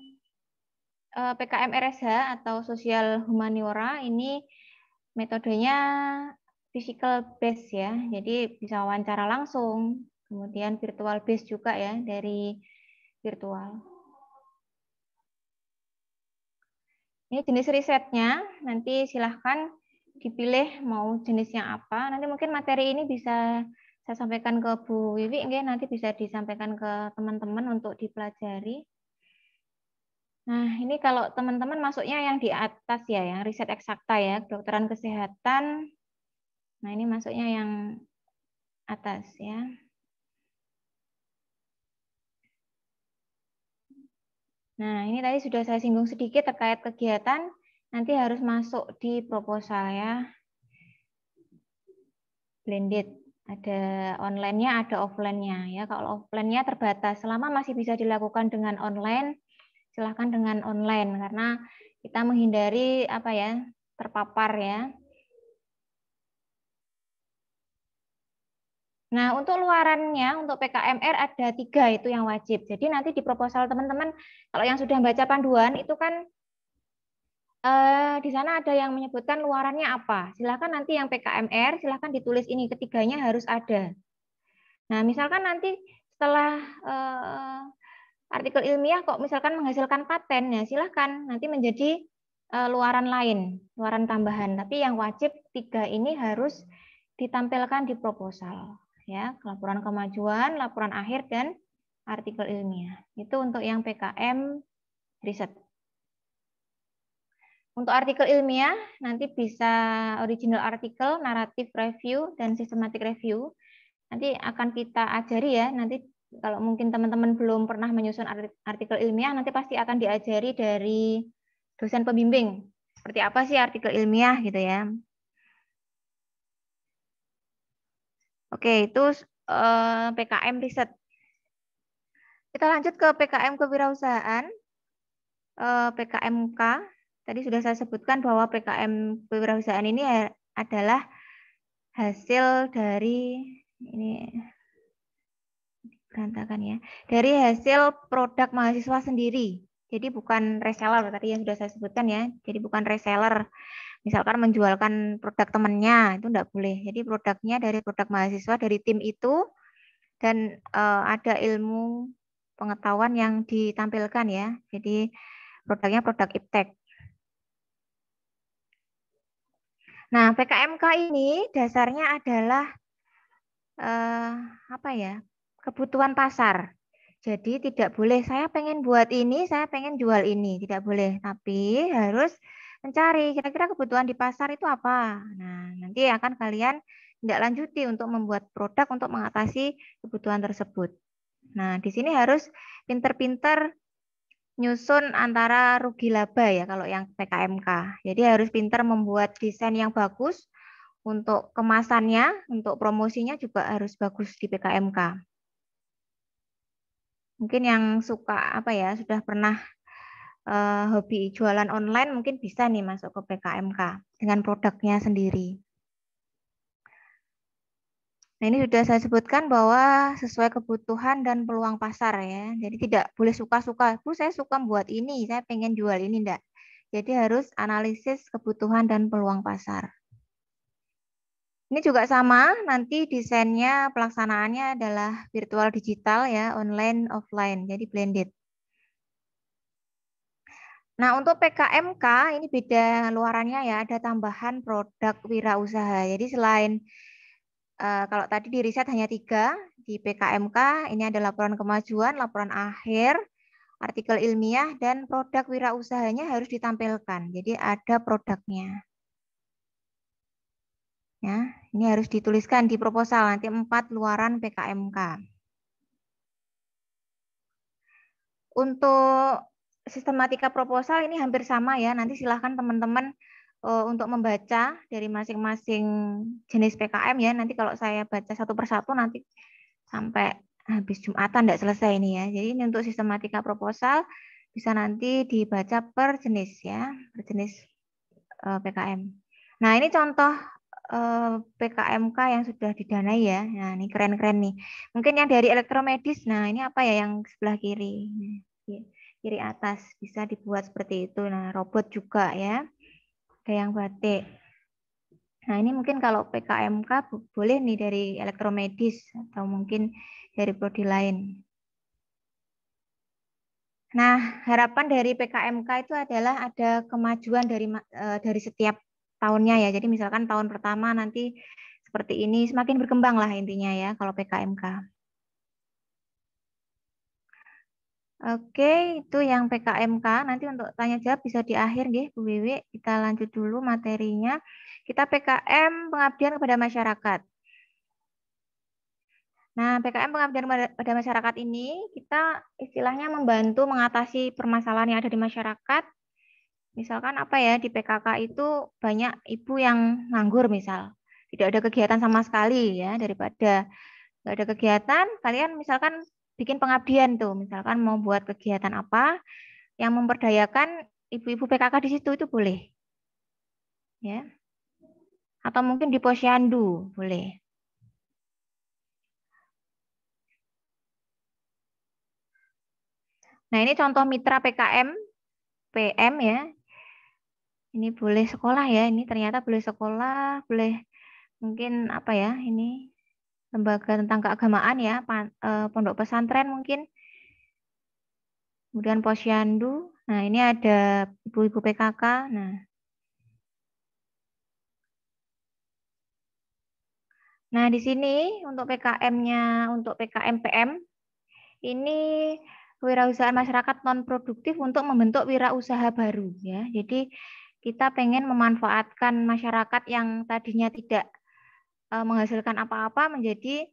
PKM RSH atau sosial humaniora ini metodenya physical base ya, jadi bisa wawancara langsung, kemudian virtual base juga ya dari virtual. Ini jenis risetnya, nanti silahkan dipilih mau jenisnya apa. Nanti mungkin materi ini bisa saya sampaikan ke Bu Wiwi, nanti bisa disampaikan ke teman-teman untuk dipelajari. Nah, ini kalau teman-teman masuknya yang di atas ya, yang riset eksakta ya, kedokteran kesehatan. Nah, ini masuknya yang atas ya. Nah, ini tadi sudah saya singgung sedikit terkait kegiatan, nanti harus masuk di proposal ya. Blended, ada online-nya, ada offline-nya ya. Kalau offline-nya terbatas, selama masih bisa dilakukan dengan online, silahkan dengan online karena kita menghindari apa ya, terpapar ya. Nah, untuk luarannya, untuk PKMR ada 3 itu yang wajib. Jadi nanti di proposal teman-teman, kalau yang sudah baca panduan itu kan di sana ada yang menyebutkan luarannya apa. Silakan nanti yang PKMR, silakan ditulis ini ketiganya harus ada. Nah, misalkan nanti setelah artikel ilmiah kok misalkan menghasilkan paten, ya silakan nanti menjadi luaran lain, luaran tambahan. Tapi yang wajib 3 ini harus ditampilkan di proposal. Ya, laporan kemajuan, laporan akhir, dan artikel ilmiah. Itu untuk yang PKM riset. Untuk artikel ilmiah, nanti bisa original artikel, narrative review, dan systematic review. Nanti akan kita ajari ya, nanti kalau mungkin teman-teman belum pernah menyusun artikel ilmiah, nanti pasti akan diajari dari dosen pembimbing. Seperti apa sih artikel ilmiah gitu ya. Oke, itu PKM riset. Kita lanjut ke PKM kewirausahaan, PKMK. Tadi sudah saya sebutkan bahwa PKM kewirausahaan ini adalah hasil dari ini berantakan ya, dari hasil produk mahasiswa sendiri. Jadi bukan reseller tadi yang sudah saya sebutkan ya. Jadi bukan reseller. Misalkan menjualkan produk temannya itu enggak boleh. Jadi produknya dari produk mahasiswa dari tim itu dan ada ilmu pengetahuan yang ditampilkan ya. Jadi produknya produk iptek. Nah, PKMK ini dasarnya adalah apa ya? Kebutuhan pasar. Jadi tidak boleh saya pengen buat ini, saya pengen jual ini, tidak boleh. Tapi harus mencari kira-kira kebutuhan di pasar itu apa. Nah, nanti akan kalian tidak lanjuti untuk membuat produk untuk mengatasi kebutuhan tersebut. Nah, di sini harus pinter-pinter nyusun antara rugi laba ya kalau yang PKMK. Jadi harus pinter membuat desain yang bagus untuk kemasannya, untuk promosinya juga harus bagus di PKMK. Mungkin yang suka apa ya, sudah pernah hobi jualan online mungkin bisa nih masuk ke PKMK dengan produknya sendiri. Nah, ini sudah saya sebutkan bahwa sesuai kebutuhan dan peluang pasar ya. Jadi tidak boleh suka-suka. Bu, saya suka buat ini, saya pengen jual ini, enggak. Jadi harus analisis kebutuhan dan peluang pasar. Ini juga sama, nanti desainnya pelaksanaannya adalah virtual digital ya, online offline, jadi blended. Nah, untuk PKMK ini beda luarannya ya, ada tambahan produk wirausaha. Jadi selain kalau tadi di riset hanya 3, di PKMK ini ada laporan kemajuan, laporan akhir, artikel ilmiah, dan produk wirausahanya harus ditampilkan. Jadi ada produknya. Ya, ini harus dituliskan di proposal nanti 4 luaran PKMK. Untuk sistematika proposal ini hampir sama ya. Nanti silahkan teman-teman untuk membaca dari masing-masing jenis PKM ya. Nanti kalau saya baca satu persatu nanti sampai habis Jumatan tidak selesai ini ya. Jadi ini untuk sistematika proposal bisa nanti dibaca per jenis ya, per jenis PKM. Nah, ini contoh PKMK yang sudah didanai ya. Nah, ini keren-keren nih. Mungkin yang dari elektromedis, nah ini apa ya yang sebelah kiri? Kiri atas bisa dibuat seperti itu. Nah, robot juga ya. Ada yang batik. Nah, ini mungkin kalau PKMK boleh nih dari elektromedis atau mungkin dari prodi lain. Nah, harapan dari PKMK itu adalah ada kemajuan dari setiap tahunnya ya. Jadi misalkan tahun pertama nanti seperti ini, semakin berkembang lah intinya ya kalau PKMK. Oke, itu yang PKMK. Nanti untuk tanya jawab bisa di akhir nggih, Bu Wiwi. Kita lanjut dulu materinya. Kita PKM pengabdian kepada masyarakat. Nah, PKM pengabdian pada masyarakat ini kita istilahnya membantu mengatasi permasalahan yang ada di masyarakat. Misalkan apa ya, di PKK itu banyak ibu yang nganggur misal. Tidak ada kegiatan sama sekali ya, daripada nggak ada kegiatan, kalian misalkan bikin pengabdian tuh. Misalkan mau buat kegiatan apa yang memperdayakan ibu-ibu PKK di situ itu boleh. Ya. Atau mungkin di posyandu boleh. Nah, ini contoh mitra PKM PM ya. Ini boleh sekolah ya. Ini ternyata boleh sekolah, boleh mungkin apa ya? Ini lembaga tentang keagamaan ya, pondok pesantren mungkin. Kemudian posyandu. Nah, ini ada ibu-ibu PKK. Nah, di sini untuk PKM-nya, untuk PKM PM, ini wirausahaan masyarakat non-produktif untuk membentuk wirausaha baru. Ya. Jadi, kita pengen memanfaatkan masyarakat yang tadinya tidak menghasilkan apa-apa menjadi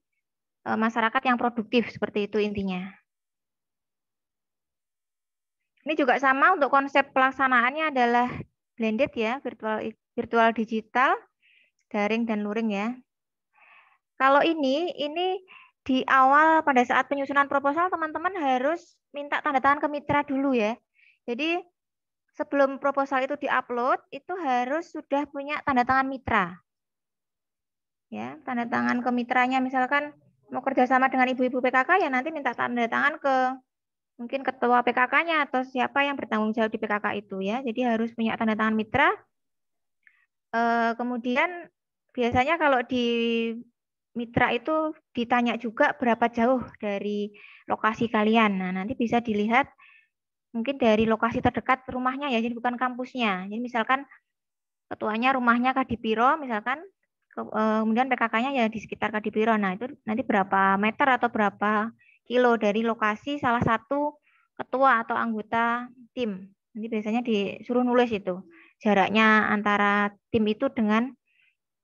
masyarakat yang produktif, seperti itu intinya. Ini juga sama untuk konsep pelaksanaannya adalah blended ya, virtual digital, daring dan luring ya. Kalau ini di awal pada saat penyusunan proposal teman-teman harus minta tanda tangan ke mitra dulu ya. Jadi sebelum proposal itu diupload itu harus sudah punya tanda tangan mitra. Ya, tanda tangan ke mitranya misalkan mau kerjasama dengan ibu-ibu PKK ya nanti minta tanda tangan ke mungkin ketua PKK-nya atau siapa yang bertanggung jawab di PKK itu ya. Jadi harus punya tanda tangan mitra. Kemudian biasanya kalau di mitra itu ditanya juga berapa jauh dari lokasi kalian. Nah, nanti bisa dilihat mungkin dari lokasi terdekat rumahnya ya, jadi bukan kampusnya. Jadi misalkan ketuanya rumahnya Kadipiro, misalkan kemudian PKK-nya ya di sekitar Kadipiro. Nah, itu nanti berapa meter atau berapa kilo dari lokasi salah satu ketua atau anggota tim. Nanti biasanya disuruh nulis itu jaraknya antara tim itu dengan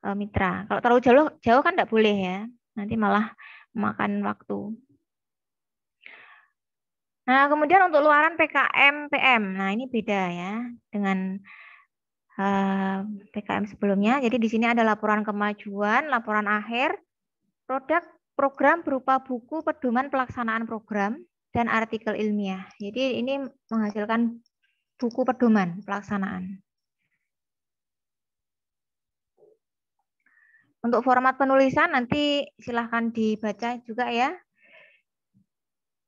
mitra. Kalau terlalu jauh kan tidak boleh ya. Nanti malah memakan waktu. Nah, kemudian untuk luaran PKM PM. Nah, ini beda ya dengan PKM sebelumnya. Jadi di sini ada laporan kemajuan, laporan akhir, produk program berupa buku pedoman pelaksanaan program dan artikel ilmiah. Jadi ini menghasilkan buku pedoman pelaksanaan. Untuk format penulisan nanti silahkan dibaca juga ya.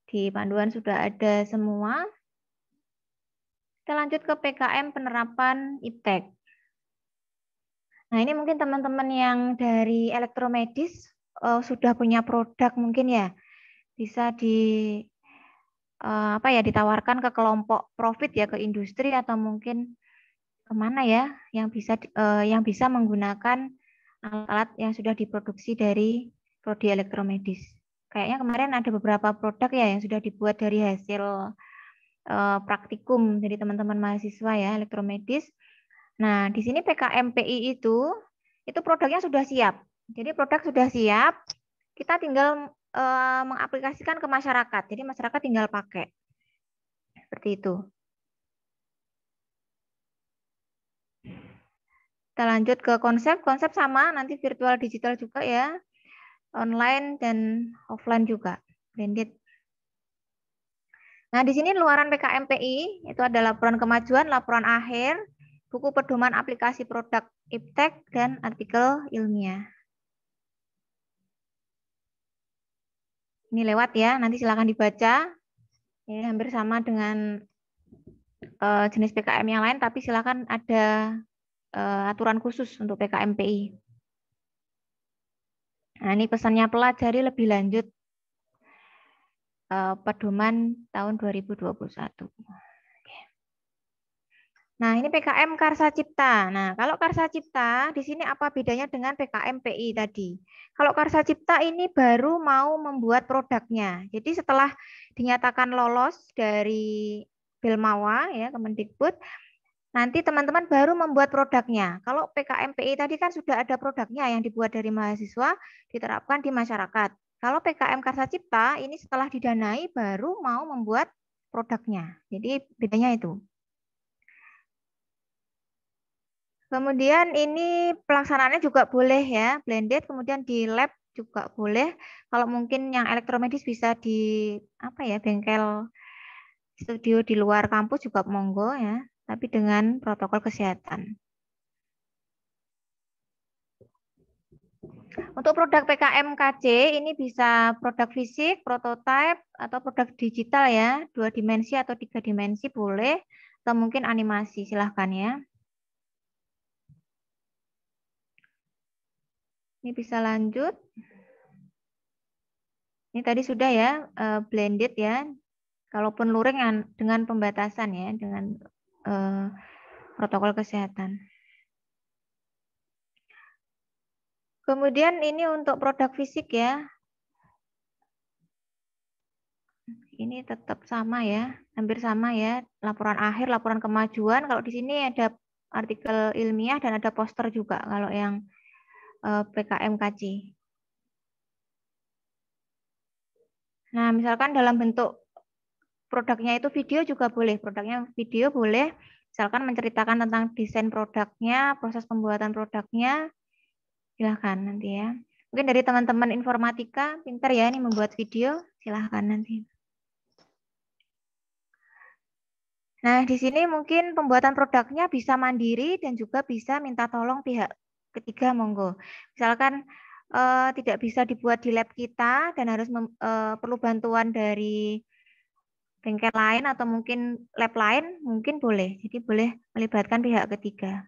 Di panduan sudah ada semua. Kita lanjut ke PKM penerapan IPTEK. Nah, ini mungkin teman-teman yang dari elektromedis sudah punya produk mungkin ya. Bisa ditawarkan ke kelompok profit ya, ke industri atau mungkin kemana ya yang bisa menggunakan alat-alat yang sudah diproduksi dari prodi elektromedis. Kayaknya kemarin ada beberapa produk ya yang sudah dibuat dari hasil praktikum dari teman-teman mahasiswa ya elektromedis. Nah, di sini PKMPI itu produknya sudah siap. Jadi produk sudah siap, kita tinggal mengaplikasikan ke masyarakat. Jadi masyarakat tinggal pakai. Seperti itu. Kita lanjut ke konsep. Konsep sama, nanti virtual digital juga ya. Online dan offline juga. Blended. Nah, di sini luaran PKMPI itu ada laporan kemajuan, laporan akhir, buku pedoman aplikasi produk iptek, dan artikel ilmiah. Ini lewat ya, nanti silakan dibaca. Ini hampir sama dengan jenis PKM yang lain, tapi silakan ada aturan khusus untuk PKMPI. Nah, ini pesannya pelajari lebih lanjut pedoman tahun 2021. Nah, ini PKM Karsa Cipta. Nah, kalau Karsa Cipta di sini apa bedanya dengan PKM PI tadi? Kalau Karsa Cipta ini baru mau membuat produknya. Jadi setelah dinyatakan lolos dari Belmawa ya, Kemendikbud, nanti teman-teman baru membuat produknya. Kalau PKM PI tadi kan sudah ada produknya yang dibuat dari mahasiswa, diterapkan di masyarakat. Kalau PKM Karsa Cipta ini setelah didanai baru mau membuat produknya. Jadi bedanya itu. Kemudian ini pelaksanaannya juga boleh ya, blended, kemudian di lab juga boleh. Kalau mungkin yang elektromedis bisa di apa ya, bengkel studio di luar kampus juga monggo ya, tapi dengan protokol kesehatan. Untuk produk PKM KC ini bisa produk fisik, prototype, atau produk digital ya, 2 dimensi atau 3 dimensi boleh, atau mungkin animasi, silahkan ya. Ini bisa lanjut. Ini tadi sudah ya, blended ya. Kalaupun luring dengan pembatasan ya, dengan protokol kesehatan. Kemudian ini untuk produk fisik ya. Ini tetap sama ya, hampir sama ya. Laporan akhir, laporan kemajuan. Kalau di sini ada artikel ilmiah dan ada poster juga kalau yang PKM KC. Nah, misalkan dalam bentuk produknya itu video juga boleh. Produknya video boleh. Misalkan menceritakan tentang desain produknya, proses pembuatan produknya. Silahkan nanti ya. Mungkin dari teman-teman informatika, pintar ya ini membuat video. Silahkan nanti. Nah, di sini mungkin pembuatan produknya bisa mandiri dan juga bisa minta tolong pihak ketiga, monggo. Misalkan tidak bisa dibuat di lab kita dan harus perlu bantuan dari bengkel lain atau mungkin lab lain, mungkin boleh. Jadi boleh melibatkan pihak ketiga.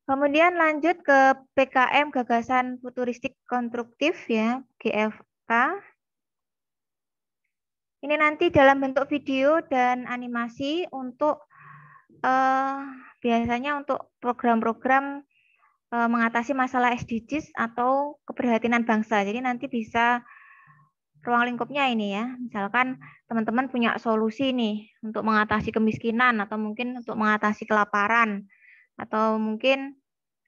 Kemudian lanjut ke PKM Gagasan Futuristik Konstruktif ya, GFK. Ini nanti dalam bentuk video dan animasi untuk biasanya untuk program-program mengatasi masalah SDGs atau keprihatinan bangsa. Jadi nanti bisa ruang lingkupnya ini ya. Misalkan teman-teman punya solusi nih untuk mengatasi kemiskinan atau mungkin untuk mengatasi kelaparan atau mungkin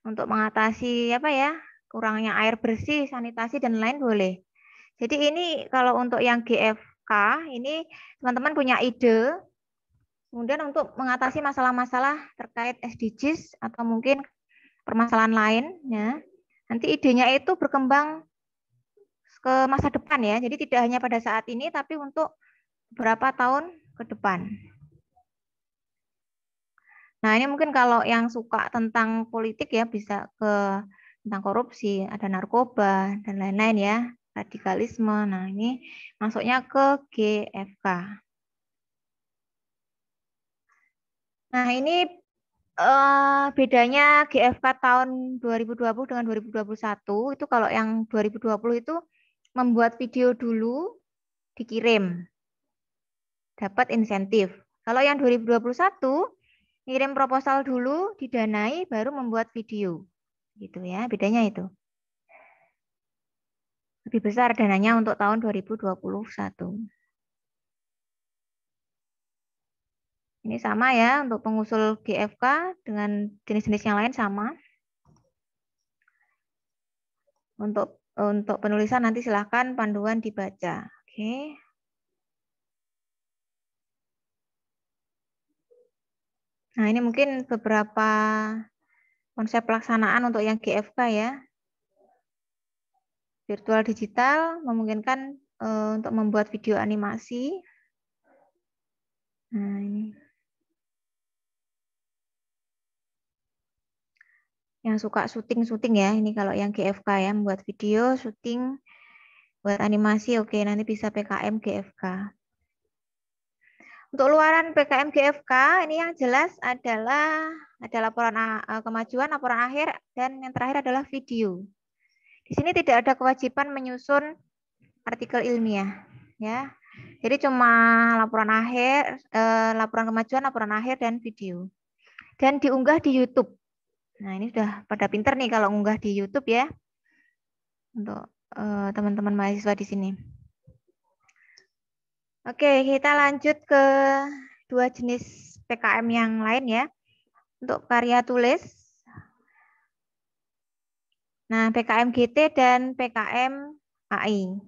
untuk mengatasi apa ya, kurangnya air bersih, sanitasi dan lain boleh. Jadi ini kalau untuk yang GFK ini teman-teman punya ide kemudian untuk mengatasi masalah-masalah terkait SDGs atau mungkin permasalahan lain ya. Nanti idenya itu berkembang ke masa depan ya. Jadi tidak hanya pada saat ini tapi untuk beberapa tahun ke depan. Nah, ini mungkin kalau yang suka tentang politik ya bisa ke tentang korupsi, ada narkoba dan lain-lain ya, radikalisme. Nah, ini masuknya ke GFK. Nah, ini bedanya GFK tahun 2020 dengan 2021 itu kalau yang 2020 itu membuat video dulu dikirim dapat insentif. Kalau yang 2021 ngirim proposal dulu didanai baru membuat video. Gitu ya, bedanya itu. Lebih besar dananya untuk tahun 2021. Ini sama ya untuk pengusul GFK dengan jenis-jenis yang lain sama. Untuk penulisan nanti silahkan panduan dibaca. Oke. Nah, ini mungkin beberapa konsep pelaksanaan untuk yang GFK ya. Virtual digital memungkinkan untuk membuat video animasi. Nah, ini. yang suka syuting-syuting ya. Ini kalau yang GFK ya, membuat video, syuting, buat animasi, oke, nanti bisa PKM GFK. Untuk luaran PKM GFK, ini yang jelas adalah ada laporan kemajuan, laporan akhir, dan yang terakhir adalah video. Di sini tidak ada kewajiban menyusun artikel ilmiah, ya. Jadi cuma laporan akhir, laporan kemajuan, laporan akhir, dan video. Dan diunggah di YouTube. Nah, ini sudah pada pinter nih kalau unggah di YouTube ya. Untuk teman-teman mahasiswa di sini. Oke, kita lanjut ke dua jenis PKM yang lain ya. Untuk karya tulis. Nah, PKM GT dan PKM AI.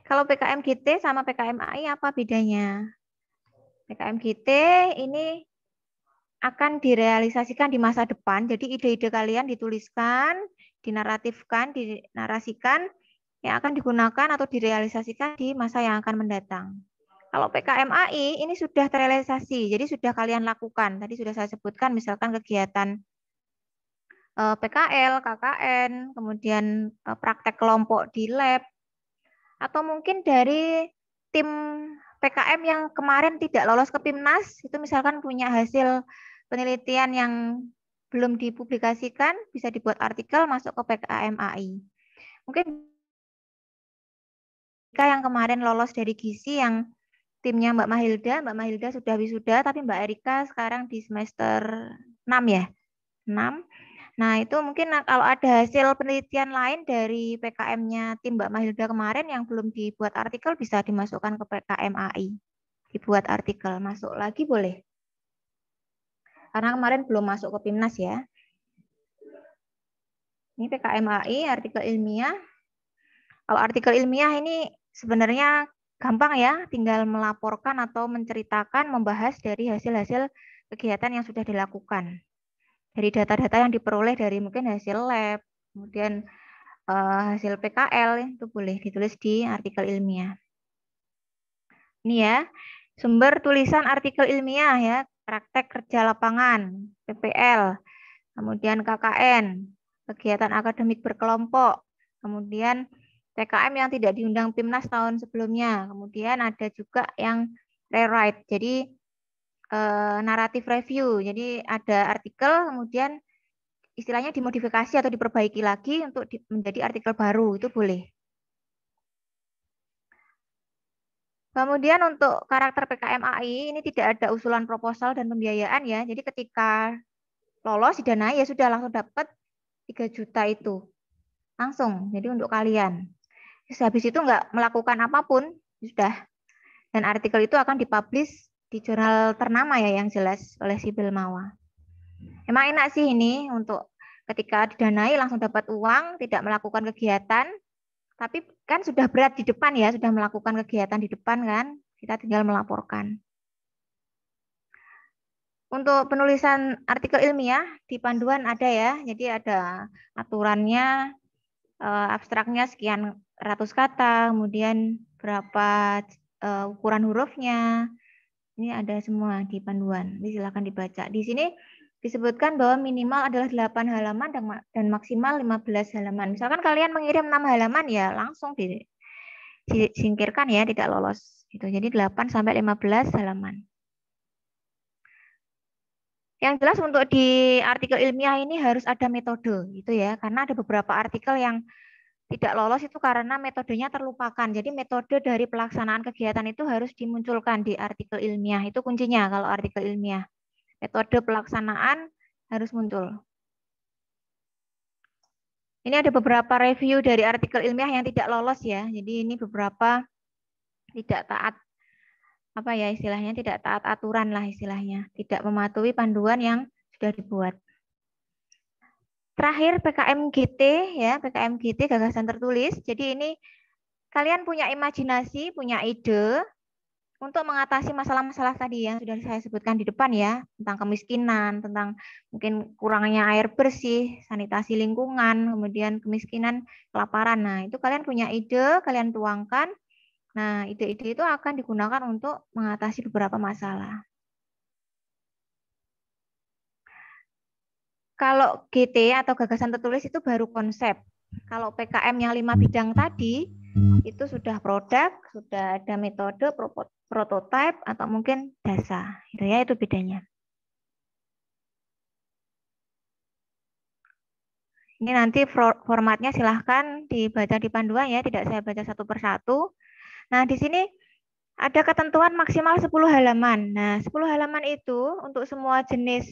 Kalau PKM GT sama PKM AI apa bedanya? PKM GT ini akan direalisasikan di masa depan. Jadi ide-ide kalian dituliskan, dinaratifkan, dinarasikan yang akan digunakan atau direalisasikan di masa yang akan mendatang. Kalau PKM AI ini sudah terrealisasi, jadi sudah kalian lakukan. Tadi sudah saya sebutkan misalkan kegiatan PKL, KKN, kemudian praktek kelompok di lab, atau mungkin dari tim PKM yang kemarin tidak lolos ke PIMNAS, itu misalkan punya hasil penelitian yang belum dipublikasikan, bisa dibuat artikel masuk ke PKM AI. Mungkin yang kemarin lolos dari GISI yang timnya Mbak Mahilda sudah wisuda, tapi Mbak Erika sekarang di semester 6 ya? 6. Nah, itu mungkin kalau ada hasil penelitian lain dari PKM-nya tim Mbak Mahilda kemarin yang belum dibuat artikel bisa dimasukkan ke PKM AI. Dibuat artikel, masuk lagi boleh. Karena kemarin belum masuk ke PIMNAS ya. Ini PKM AI, artikel ilmiah. Kalau artikel ilmiah ini sebenarnya gampang ya, tinggal melaporkan atau menceritakan, membahas dari hasil-hasil kegiatan yang sudah dilakukan. Dari data-data yang diperoleh dari mungkin hasil lab, kemudian hasil PKL, itu boleh ditulis di artikel ilmiah. Ini ya, sumber tulisan artikel ilmiah ya, praktek kerja lapangan, PPL, kemudian KKN, kegiatan akademik berkelompok, kemudian PKM yang tidak diundang PIMNAS tahun sebelumnya. Kemudian ada juga yang rewrite, jadi naratif review. Jadi ada artikel, kemudian istilahnya dimodifikasi atau diperbaiki lagi untuk menjadi artikel baru, itu boleh. Kemudian untuk karakter PKM AI ini tidak ada usulan proposal dan pembiayaan ya. Jadi ketika lolos didanai ya sudah langsung dapat 3 juta itu. Langsung, jadi untuk kalian. Terus habis itu nggak melakukan apapun, sudah. Dan artikel itu akan dipublish di jurnal ternama ya yang jelas oleh Sibyl Mawa. Emang enak sih ini untuk ketika didanai langsung dapat uang, tidak melakukan kegiatan, tapi kan sudah berat di depan ya, sudah melakukan kegiatan di depan kan, kita tinggal melaporkan. Untuk penulisan artikel ilmiah di panduan ada ya, jadi ada aturannya, abstraknya sekian ratus kata, kemudian berapa ukuran hurufnya, ini ada semua di panduan. Jadi silakan dibaca. Di sini disebutkan bahwa minimal adalah 8 halaman dan maksimal 15 halaman. Misalkan kalian mengirim 6 halaman ya langsung disingkirkan ya, tidak lolos. Gitu. Jadi 8 sampai 15 halaman. Yang jelas untuk di artikel ilmiah ini harus ada metode gitu ya, karena ada beberapa artikel yang tidak lolos itu karena metodenya terlupakan. Jadi metode dari pelaksanaan kegiatan itu harus dimunculkan di artikel ilmiah. Itu kuncinya kalau artikel ilmiah. Metode pelaksanaan harus muncul. Ini ada beberapa review dari artikel ilmiah yang tidak lolos ya. Jadi ini beberapa tidak taat apa ya istilahnya, tidak taat aturan lah istilahnya, tidak mematuhi panduan yang sudah dibuat. Terakhir PKM GT ya, PKM GT gagasan tertulis. Jadi ini kalian punya imajinasi, punya ide untuk mengatasi masalah-masalah tadi yang sudah saya sebutkan di depan ya, tentang kemiskinan, tentang mungkin kurangnya air bersih, sanitasi lingkungan, kemudian kemiskinan, kelaparan. Nah, itu kalian punya ide, kalian tuangkan. Nah, ide-ide itu akan digunakan untuk mengatasi beberapa masalah. Kalau GT atau gagasan tertulis itu baru konsep. Kalau PKM yang 5 bidang tadi itu sudah produk, sudah ada metode, prototype, atau mungkin dasar. Itu ya, itu bedanya. Ini nanti formatnya silahkan dibaca di panduan ya, tidak saya baca satu persatu. Nah, di sini ada ketentuan maksimal 10 halaman. Nah, 10 halaman itu untuk semua jenis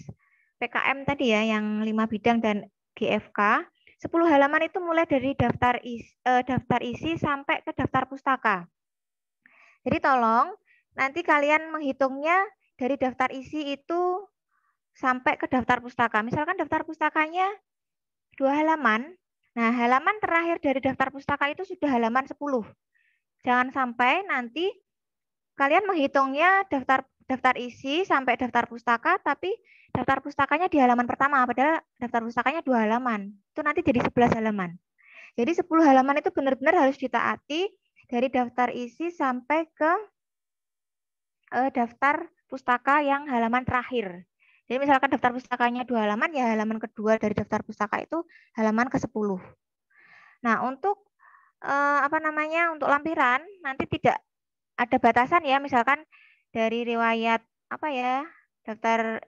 PKM tadi ya, yang 5 bidang dan GFK, 10 halaman itu mulai dari daftar isi sampai ke daftar pustaka. Jadi tolong nanti kalian menghitungnya dari daftar isi itu sampai ke daftar pustaka. Misalkan daftar pustakanya 2 halaman. Nah, halaman terakhir dari daftar pustaka itu sudah halaman 10. Jangan sampai nanti kalian menghitungnya daftar isi sampai daftar pustaka, tapi daftar pustakanya di halaman pertama, padahal daftar pustakanya 2 halaman. Itu nanti jadi 11 halaman. Jadi 10 halaman itu benar-benar harus ditaati dari daftar isi sampai ke daftar pustaka yang halaman terakhir. Jadi misalkan daftar pustakanya 2 halaman, ya halaman kedua dari daftar pustaka itu halaman ke-10. Nah, untuk untuk lampiran nanti tidak ada batasan ya, misalkan dari riwayat daftar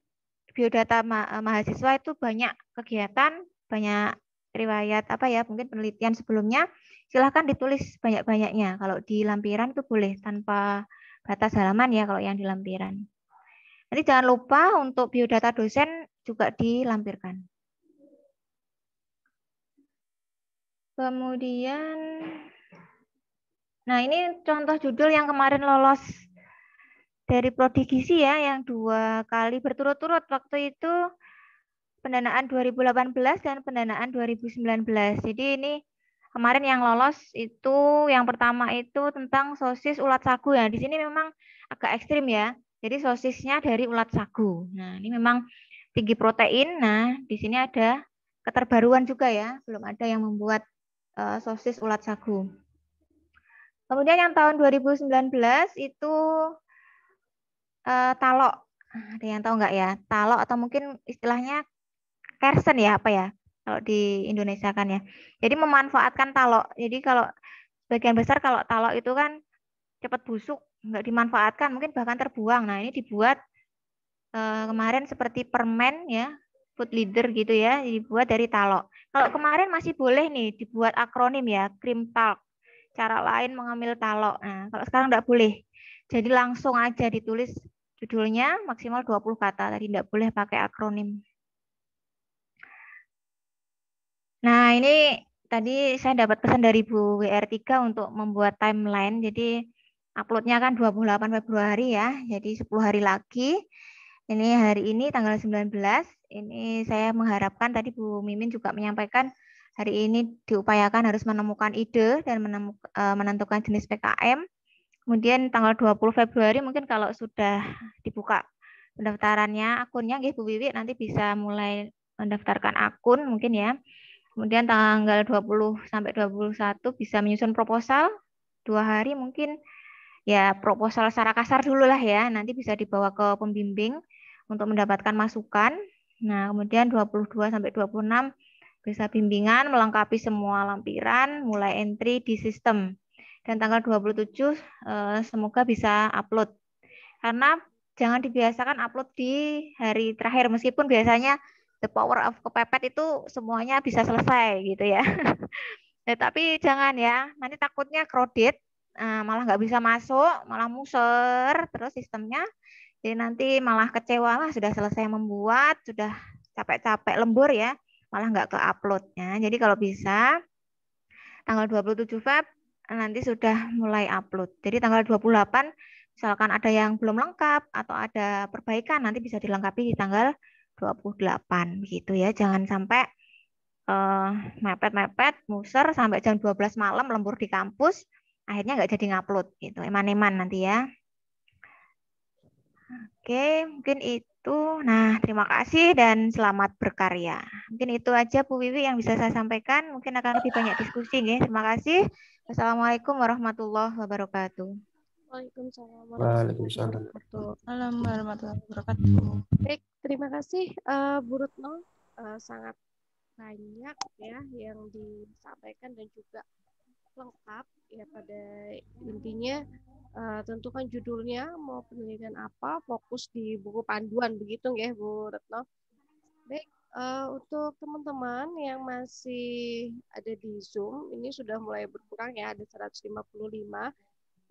biodata mahasiswa itu banyak kegiatan, banyak riwayat mungkin penelitian sebelumnya, silahkan ditulis banyak-banyaknya. Kalau di lampiran itu boleh tanpa batas halaman ya kalau yang di lampiran. Nanti jangan lupa untuk biodata dosen juga dilampirkan. Kemudian, nah ini contoh judul yang kemarin lolos dari Prodi Gizi ya, yang 2 kali berturut-turut, waktu itu pendanaan 2018 dan pendanaan 2019. Jadi ini kemarin yang lolos itu yang pertama itu tentang sosis ulat sagu ya. Di sini memang agak ekstrim ya. Jadi sosisnya dari ulat sagu. Nah, ini memang tinggi protein. Nah, di sini ada keterbaruan juga ya. Belum ada yang membuat sosis ulat sagu. Kemudian yang tahun 2019 itu talok. Ada yang tahu nggak ya? Talok atau mungkin istilahnya kersen ya kalau di Indonesia kan ya. Jadi memanfaatkan talok. Jadi kalau sebagian besar kalau talok itu kan cepat busuk, nggak dimanfaatkan, mungkin bahkan terbuang. Nah, ini dibuat kemarin seperti permen ya, food leader gitu ya, dibuat dari talok. Kalau kemarin masih boleh nih dibuat akronim ya, cream talk. Cara lain mengambil talok. Nah, kalau sekarang nggak boleh. Jadi langsung aja ditulis judulnya maksimal 20 kata. Tadi nggak boleh pakai akronim. Nah, ini tadi saya dapat pesan dari Bu WR3 untuk membuat timeline. Jadi uploadnya kan 28 Februari ya. Jadi 10 hari lagi. Ini hari ini tanggal 19. Ini saya mengharapkan tadi Bu Mimin juga menyampaikan hari ini diupayakan harus menemukan ide dan menentukan jenis PKM. Kemudian tanggal 20 Februari mungkin kalau sudah dibuka pendaftarannya, akunnya Bu Wiwi nanti bisa mulai mendaftarkan akun mungkin ya. Kemudian tanggal 20 sampai 21 bisa menyusun proposal 2 hari mungkin ya, proposal secara kasar dulu lah ya, nanti bisa dibawa ke pembimbing untuk mendapatkan masukan. Nah, kemudian 22 sampai 26 bisa bimbingan melengkapi semua lampiran, mulai entry di sistem. Dan tanggal 27 semoga bisa upload. Karena jangan dibiasakan upload di hari terakhir, meskipun biasanya the power of kepepet itu semuanya bisa selesai gitu ya. Tapi jangan ya, nanti takutnya crowded, malah nggak bisa masuk, malah muser terus sistemnya. Jadi nanti malah kecewa lah, sudah selesai membuat, sudah capek-capek lembur ya, malah nggak ke uploadnya. Jadi kalau bisa tanggal 27 Feb nanti sudah mulai upload. Jadi tanggal 28 misalkan ada yang belum lengkap atau ada perbaikan nanti bisa dilengkapi di tanggal 28 gitu ya. Jangan sampai mepet-mepet, muser sampai jam 12 malam lembur di kampus, akhirnya nggak jadi ngupload gitu, eman-eman nanti ya. Oke, mungkin itu. Nah, terima kasih dan selamat berkarya. Mungkin itu aja Bu Wiwi yang bisa saya sampaikan. Mungkin akan lebih banyak diskusi ya. Terima kasih. Wassalamualaikum warahmatullahi wabarakatuh. Waalaikumsalam Waalaikumsalam. warahmatullahi Assalamualaikum warahmatullahi wabarakatuh. Baik, terima kasih Bu Retno sangat banyak ya yang disampaikan dan juga lengkap ya. Pada intinya tentukan judulnya mau penelitian apa, fokus di buku panduan begitu ya Bu Retno. Baik, untuk teman-teman yang masih ada di Zoom ini sudah mulai berkurang ya, ada 155.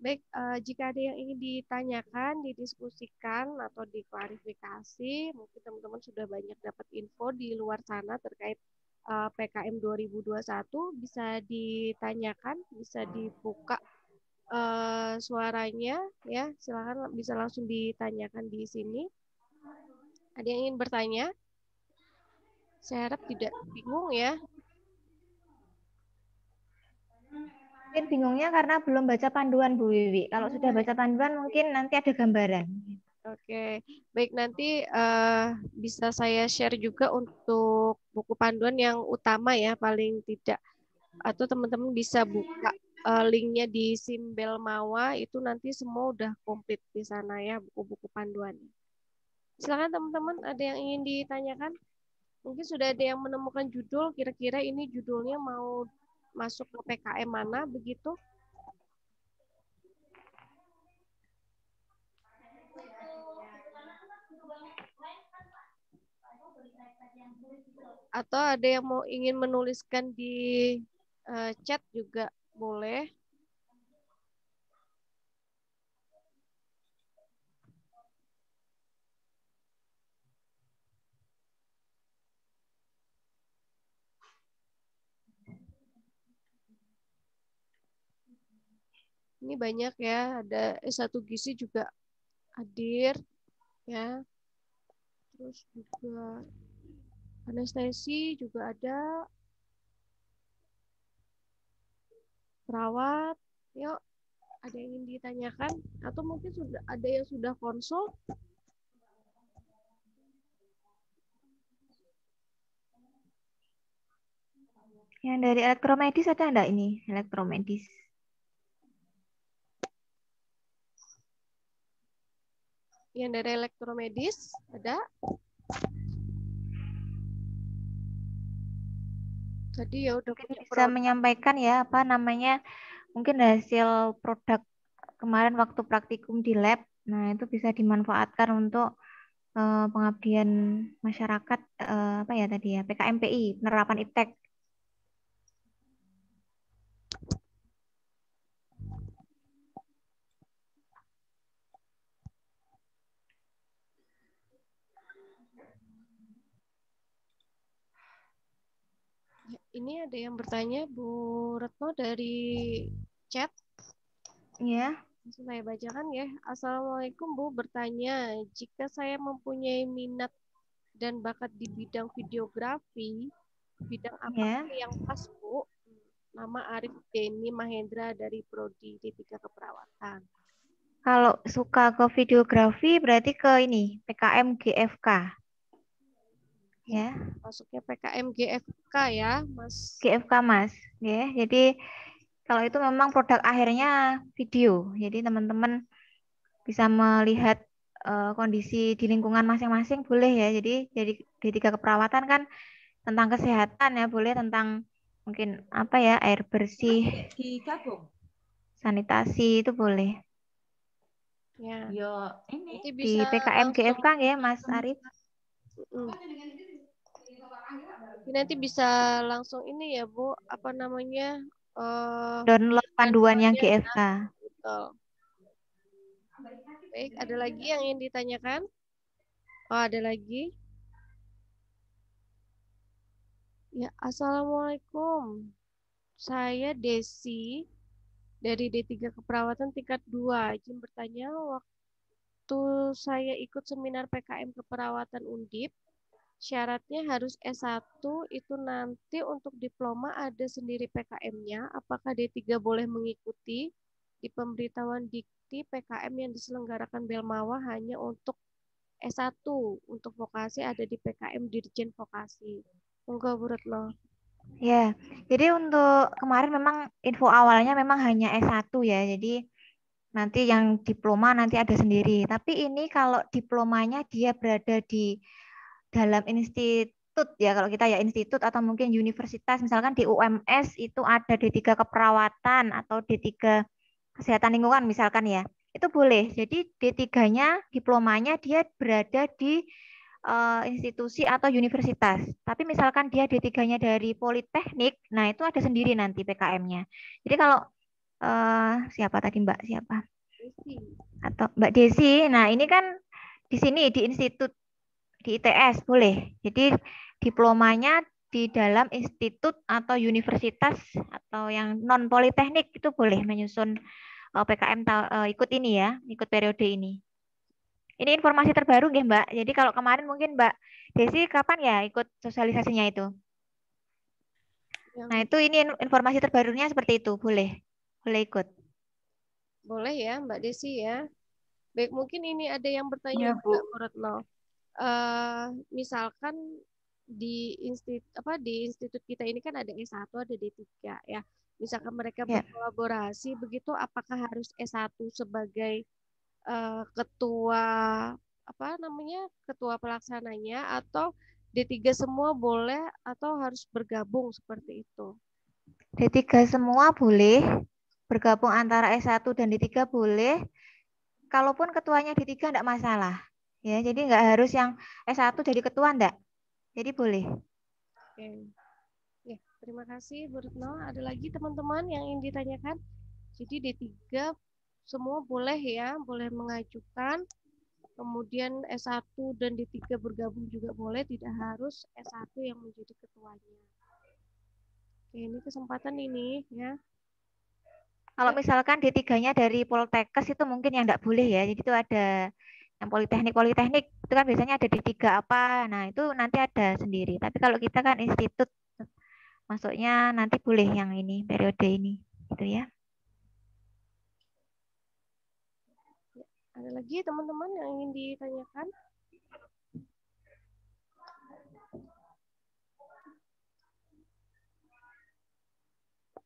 Baik, jika ada yang ingin ditanyakan, didiskusikan atau diklarifikasi, mungkin teman-teman sudah banyak dapat info di luar sana terkait PKM 2021, bisa ditanyakan, bisa dibuka suaranya ya. Silakan bisa langsung ditanyakan di sini. Ada yang ingin bertanya? Saya harap tidak bingung ya. Mungkin bingungnya karena belum baca panduan Bu Wiwi. Kalau sudah baca panduan mungkin nanti ada gambaran. Oke, baik, nanti bisa saya share juga untuk buku panduan yang utama ya, paling tidak. Atau teman-teman bisa buka linknya di Simbel Mawa, itu nanti semua udah komplit di sana ya, buku-buku panduannya. Silakan teman-teman, ada yang ingin ditanyakan? Mungkin sudah ada yang menemukan judul, kira-kira ini judulnya mau masuk ke PKM mana begitu? Atau ada yang mau ingin menuliskan di chat juga boleh. Ini banyak ya, ada S1 Gizi juga hadir ya. Terus juga anestesi juga ada. Perawat, yuk, ada yang ingin ditanyakan atau mungkin sudah ada yang sudah konsul? Yang dari elektromedis ada enggak ini? Elektromedis. Yang dari elektromedis ada? Tadi ya udah punya Bisa produk. menyampaikan ya apa namanya, mungkin hasil produk kemarin waktu praktikum di lab. Nah, itu bisa dimanfaatkan untuk pengabdian masyarakat, apa ya tadi ya, PKMPI, penerapan iptek. Ya, ini ada yang bertanya Bu Retno dari chat. Ya. Saya bacakan ya. Assalamualaikum Bu, bertanya, jika saya mempunyai minat dan bakat di bidang videografi, bidang apa yang pas Bu? Nama Arif Denny Mahendra dari Prodi D3 Keperawatan. Kalau suka ke videografi berarti ke ini PKM GFK. Ya. Masuknya PKM GFK ya, Mas. GFK Mas. Ya, jadi kalau itu memang produk akhirnya video. Jadi teman-teman bisa melihat kondisi di lingkungan masing-masing boleh ya. Jadi D3 Keperawatan kan tentang kesehatan ya, boleh tentang mungkin apa ya, air bersih, digabung, sanitasi itu boleh. Ya. Yo, ini Nanti Di bisa PKM langsung, GFK ya Mas Arif. Nanti bisa langsung ini ya Bu, apa namanya? Download panduan yang panduannya, GFK. Betul. Baik, ada lagi yang ingin ditanyakan? Oh, ada lagi. Ya, Assalamualaikum. Saya Desi dari D3 Keperawatan tingkat 2. Izin bertanya, waktu saya ikut seminar PKM Keperawatan Undip, syaratnya harus S1, itu nanti untuk diploma ada sendiri PKM-nya. Apakah D3 boleh mengikuti? Di pemberitahuan dikti PKM yang diselenggarakan Belmawa hanya untuk S1, untuk vokasi ada di PKM Dirjen Vokasi. Monggo Bu Retno. Ya, jadi untuk kemarin memang info awalnya memang hanya S1 ya. Jadi nanti yang diploma nanti ada sendiri. Tapi ini kalau diplomanya dia berada di dalam institut ya, kalau kita ya institut atau mungkin universitas, misalkan di UMS itu ada D3 keperawatan atau D3 kesehatan lingkungan misalkan ya, itu boleh. Jadi D3-nya, diplomanya dia berada di institusi atau universitas. Tapi misalkan dia D3-nya dari Politeknik, nah itu ada sendiri nanti PKM-nya. Jadi kalau siapa tadi Mbak siapa? Atau Mbak Desi, nah ini kan di sini di institut di ITS boleh. Jadi diplomanya di dalam institut atau universitas atau yang non politeknik itu boleh menyusun PKM ikut ini ya, ikut periode ini. Ini informasi terbaru nggih Mbak. Jadi kalau kemarin mungkin Mbak Desi kapan ya ikut sosialisasinya itu? Nah itu ini informasi terbarunya seperti itu, boleh ikut. Boleh ya Mbak Desi ya. Baik, mungkin ini ada yang bertanya Ya, Bu. juga Bu Retno. Misalkan di institut kita ini kan ada S1, ada D3 ya. Misalkan mereka berkolaborasi begitu, apakah harus S1 sebagai ketua ketua pelaksananya, atau D3 semua boleh atau harus bergabung seperti itu? D3 semua boleh bergabung antara S1 dan D3 boleh. Kalaupun ketuanya D3 enggak masalah. Ya, jadi enggak harus yang S1 jadi ketua enggak. Jadi boleh. Oke. Ya, terima kasih Bu Retno. Ada lagi teman-teman yang ingin ditanyakan? Jadi D3 semua boleh ya, boleh mengajukan. Kemudian S1 dan D3 bergabung juga boleh, tidak harus S1 yang menjadi ketuanya. Oke, ini kesempatan ini ya. Kalau misalkan D3-nya dari Poltekkes itu mungkin yang enggak boleh ya. Jadi itu ada yang Politeknik itu kan biasanya ada D3 apa. Nah, itu nanti ada sendiri. Tapi kalau kita kan institut masuknya nanti boleh yang ini periode ini gitu ya. Ada lagi teman-teman yang ingin ditanyakan?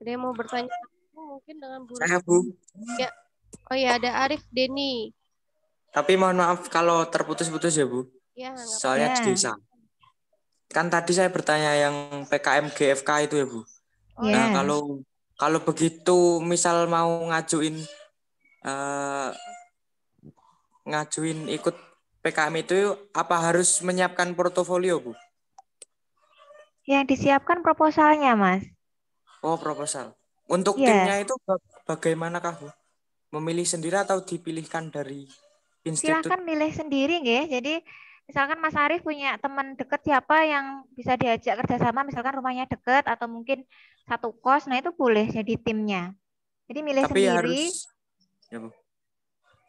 Ada yang mau bertanya mungkin dengan Bu? Saya Bu. Ya. Oh ya, ada Arif Deni. Tapi mohon maaf kalau terputus-putus ya Bu. Ya, soalnya di desa. Kan tadi saya bertanya yang PKM GFK itu ya Bu. Oh, Nah kalau begitu misal mau ngajuin ikut PKM itu, apa harus menyiapkan portofolio Bu? Yang disiapkan proposalnya Mas. Oh, proposal. Untuk timnya itu bagaimanakah Bu? Memilih sendiri atau dipilihkan dari institut? Silahkan milih sendiri nggih. Jadi misalkan Mas Arief punya teman dekat siapa yang bisa diajak kerjasama, misalkan rumahnya dekat atau mungkin satu kos, nah itu boleh jadi timnya. Jadi milih Tapi sendiri. Ya, Bu.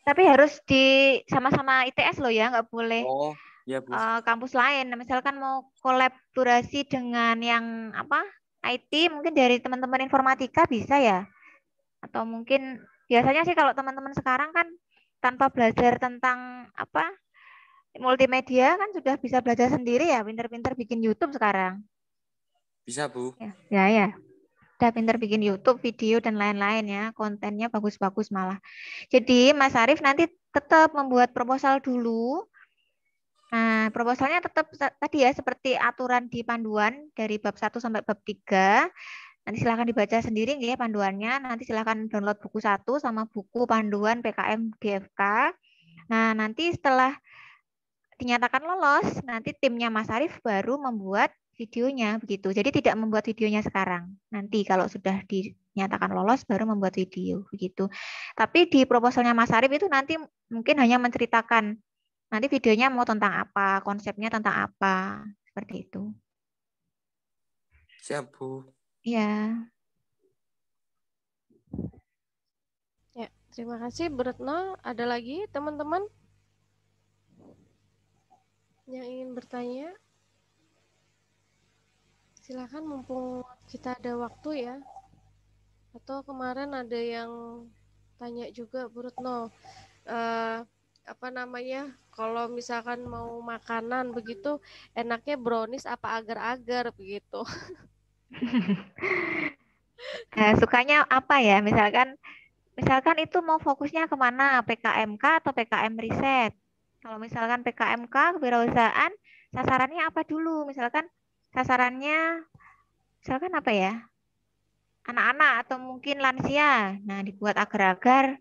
Tapi harus di sama-sama ITS loh ya, nggak boleh kampus lain. Nah, misalkan mau kolaborasi dengan yang IT, mungkin dari teman-teman informatika bisa ya. Atau mungkin biasanya sih kalau teman-teman sekarang kan tanpa belajar tentang multimedia kan sudah bisa belajar sendiri ya, pinter-pinter bikin YouTube sekarang. Bisa Bu. Ya. Udah pinter bikin YouTube, video dan lain-lain ya, kontennya bagus-bagus malah. Jadi Mas Arief nanti tetap membuat proposal dulu. Nah, proposalnya tetap tadi ya seperti aturan di panduan dari bab 1 sampai bab 3. Nanti silahkan dibaca sendiri ya panduannya. Nanti silahkan download buku 1 sama buku panduan PKM GFK. Nah, nanti setelah dinyatakan lolos, nanti timnya Mas Arief baru membuat videonya begitu. Jadi tidak membuat videonya sekarang. Nanti kalau sudah dinyatakan lolos baru membuat video begitu. Tapi di proposalnya Mas Arief itu nanti mungkin hanya menceritakan nanti videonya mau tentang apa, konsepnya tentang apa, seperti itu. Siap Bu. Iya. Ya, terima kasih Bu Retno. Ada lagi teman-teman yang ingin bertanya? Silakan mumpung kita ada waktu ya. Atau kemarin ada yang tanya juga Bu Retno, kalau misalkan mau makanan begitu enaknya brownies apa agar-agar begitu. Nah, sukanya apa ya? Misalkan itu mau fokusnya kemana? PKMK atau PKM riset? Kalau misalkan PKMK kewirausahaan, sasarannya apa dulu. Misalkan sasarannya, misalkan apa ya? Anak-anak atau mungkin lansia. Nah, dibuat agar-agar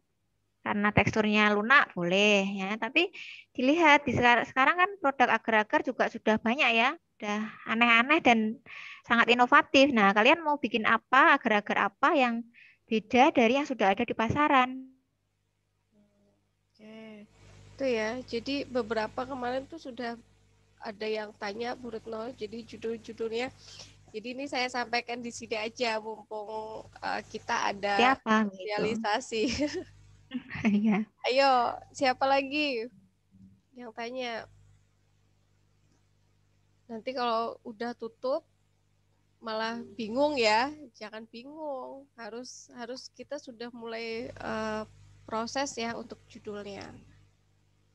karena teksturnya lunak boleh ya. Tapi dilihat di sekarang kan produk agar-agar juga sudah banyak ya. Udah aneh-aneh dan sangat inovatif. Nah, kalian mau bikin apa, agar-agar apa yang beda dari yang sudah ada di pasaran? Oke. Itu ya. Jadi beberapa kemarin tuh sudah ada yang tanya Bu Retno, jadi judul-judulnya. Jadi ini saya sampaikan di sini aja, mumpung kita ada Siapa gitu? realisasi. Iya. Ayo, siapa lagi yang tanya? Nanti kalau udah tutup malah bingung ya, jangan bingung. Harus kita sudah mulai proses ya untuk judulnya.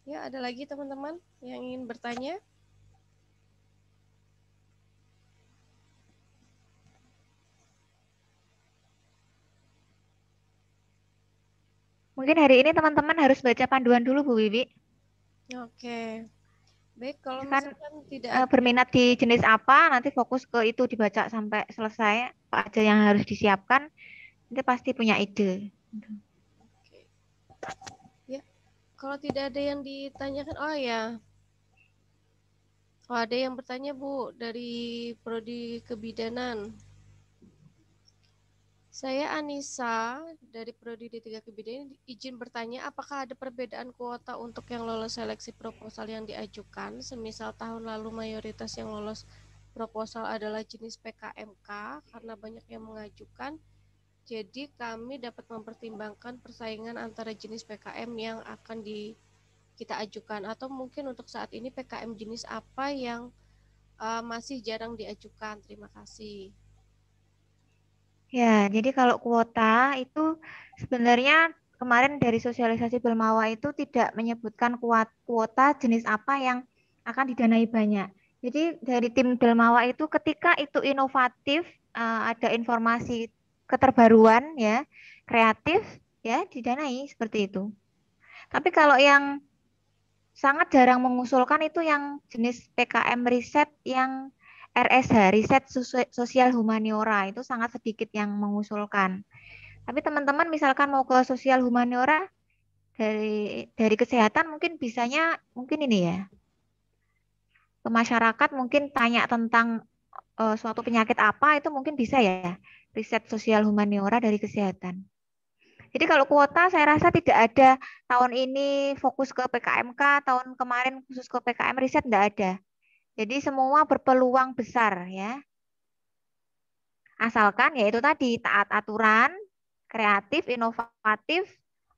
Ya, ada lagi teman-teman yang ingin bertanya? Mungkin hari ini teman-teman harus baca panduan dulu Bu Wiwi. Oke. Baik, kalau Kan misalkan tidak ada berminat di jenis apa, nanti fokus ke itu dibaca sampai selesai. Apa aja yang harus disiapkan, nanti pasti punya ide. Oke. Ya, kalau tidak ada yang ditanyakan, oh ya. Oh, ada yang bertanya Bu dari Prodi Kebidanan. Saya Anissa dari Prodi D3 Kebidanan izin bertanya apakah ada perbedaan kuota untuk yang lolos seleksi proposal yang diajukan, semisal tahun lalu mayoritas yang lolos proposal adalah jenis PKMK karena banyak yang mengajukan. Jadi kami dapat mempertimbangkan persaingan antara jenis PKM yang akan kita ajukan, atau mungkin untuk saat ini PKM jenis apa yang masih jarang diajukan. Terima kasih. Ya, jadi kalau kuota itu sebenarnya kemarin dari sosialisasi Belmawa itu tidak menyebutkan kuota jenis apa yang akan didanai banyak. Jadi dari tim Belmawa itu ketika itu inovatif, ada informasi keterbaruan ya, kreatif ya didanai seperti itu. Tapi kalau yang sangat jarang mengusulkan itu yang jenis PKM riset yang RSH, riset sosial humaniora, itu sangat sedikit yang mengusulkan. Tapi teman-teman misalkan mau ke sosial humaniora dari kesehatan mungkin bisanya mungkin ini ya. Ke masyarakat mungkin tanya tentang suatu penyakit apa itu mungkin bisa ya. Riset sosial humaniora dari kesehatan. Jadi kalau kuota saya rasa tidak ada tahun ini fokus ke PKMK, tahun kemarin khusus ke PKM riset tidak ada. Jadi semua berpeluang besar ya. Asalkan yaitu tadi taat aturan, kreatif, inovatif,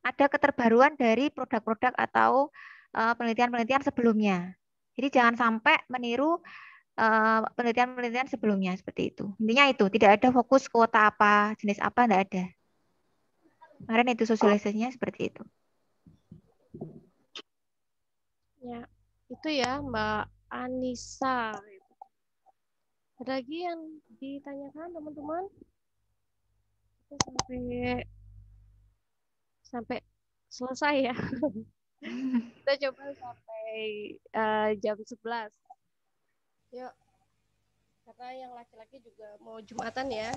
ada keterbaruan dari produk-produk atau penelitian-penelitian sebelumnya. Jadi jangan sampai meniru penelitian-penelitian sebelumnya seperti itu. Intinya itu, tidak ada fokus kuota apa, jenis apa, tidak ada. Kemarin itu sosialisasinya seperti itu. Ya, itu ya Mbak Anissa. Ada lagi yang ditanyakan teman-teman? Sampai selesai ya. Kita coba sampai jam 11. Yuk. Karena yang laki-laki juga mau Jumatan ya.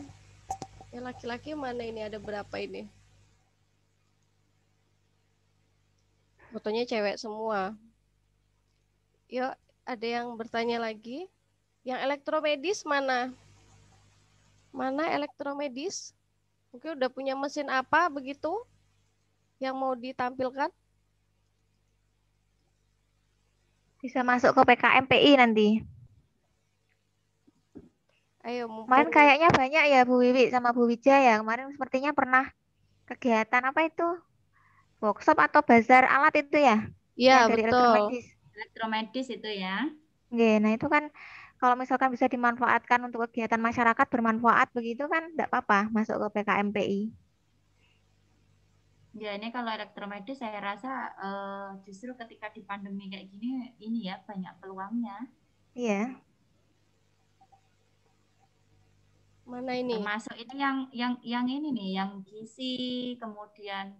Yang laki-laki mana ini, ada berapa ini? Fotonya cewek semua. Yuk, ada yang bertanya lagi. Yang elektromedis mana? Mana elektromedis? Mungkin udah punya mesin apa begitu yang mau ditampilkan? Bisa masuk ke PKMPI nanti. Ayo, mumpung... Kemarin kayaknya banyak ya Bu Wiwi sama Bu Wijaya. Kemarin sepertinya pernah kegiatan apa itu? Workshop atau bazar alat itu ya? Iya, Yang dari betul. elektromedis. Elektromedis itu ya. Nah itu kan kalau misalkan bisa dimanfaatkan untuk kegiatan masyarakat bermanfaat begitu kan tidak apa-apa masuk ke PKMPI. Ya ini kalau elektromedis saya rasa justru ketika di pandemi kayak gini ini ya banyak peluangnya. Iya. Mana ini? Termasuk ini yang ini nih, yang gizi, kemudian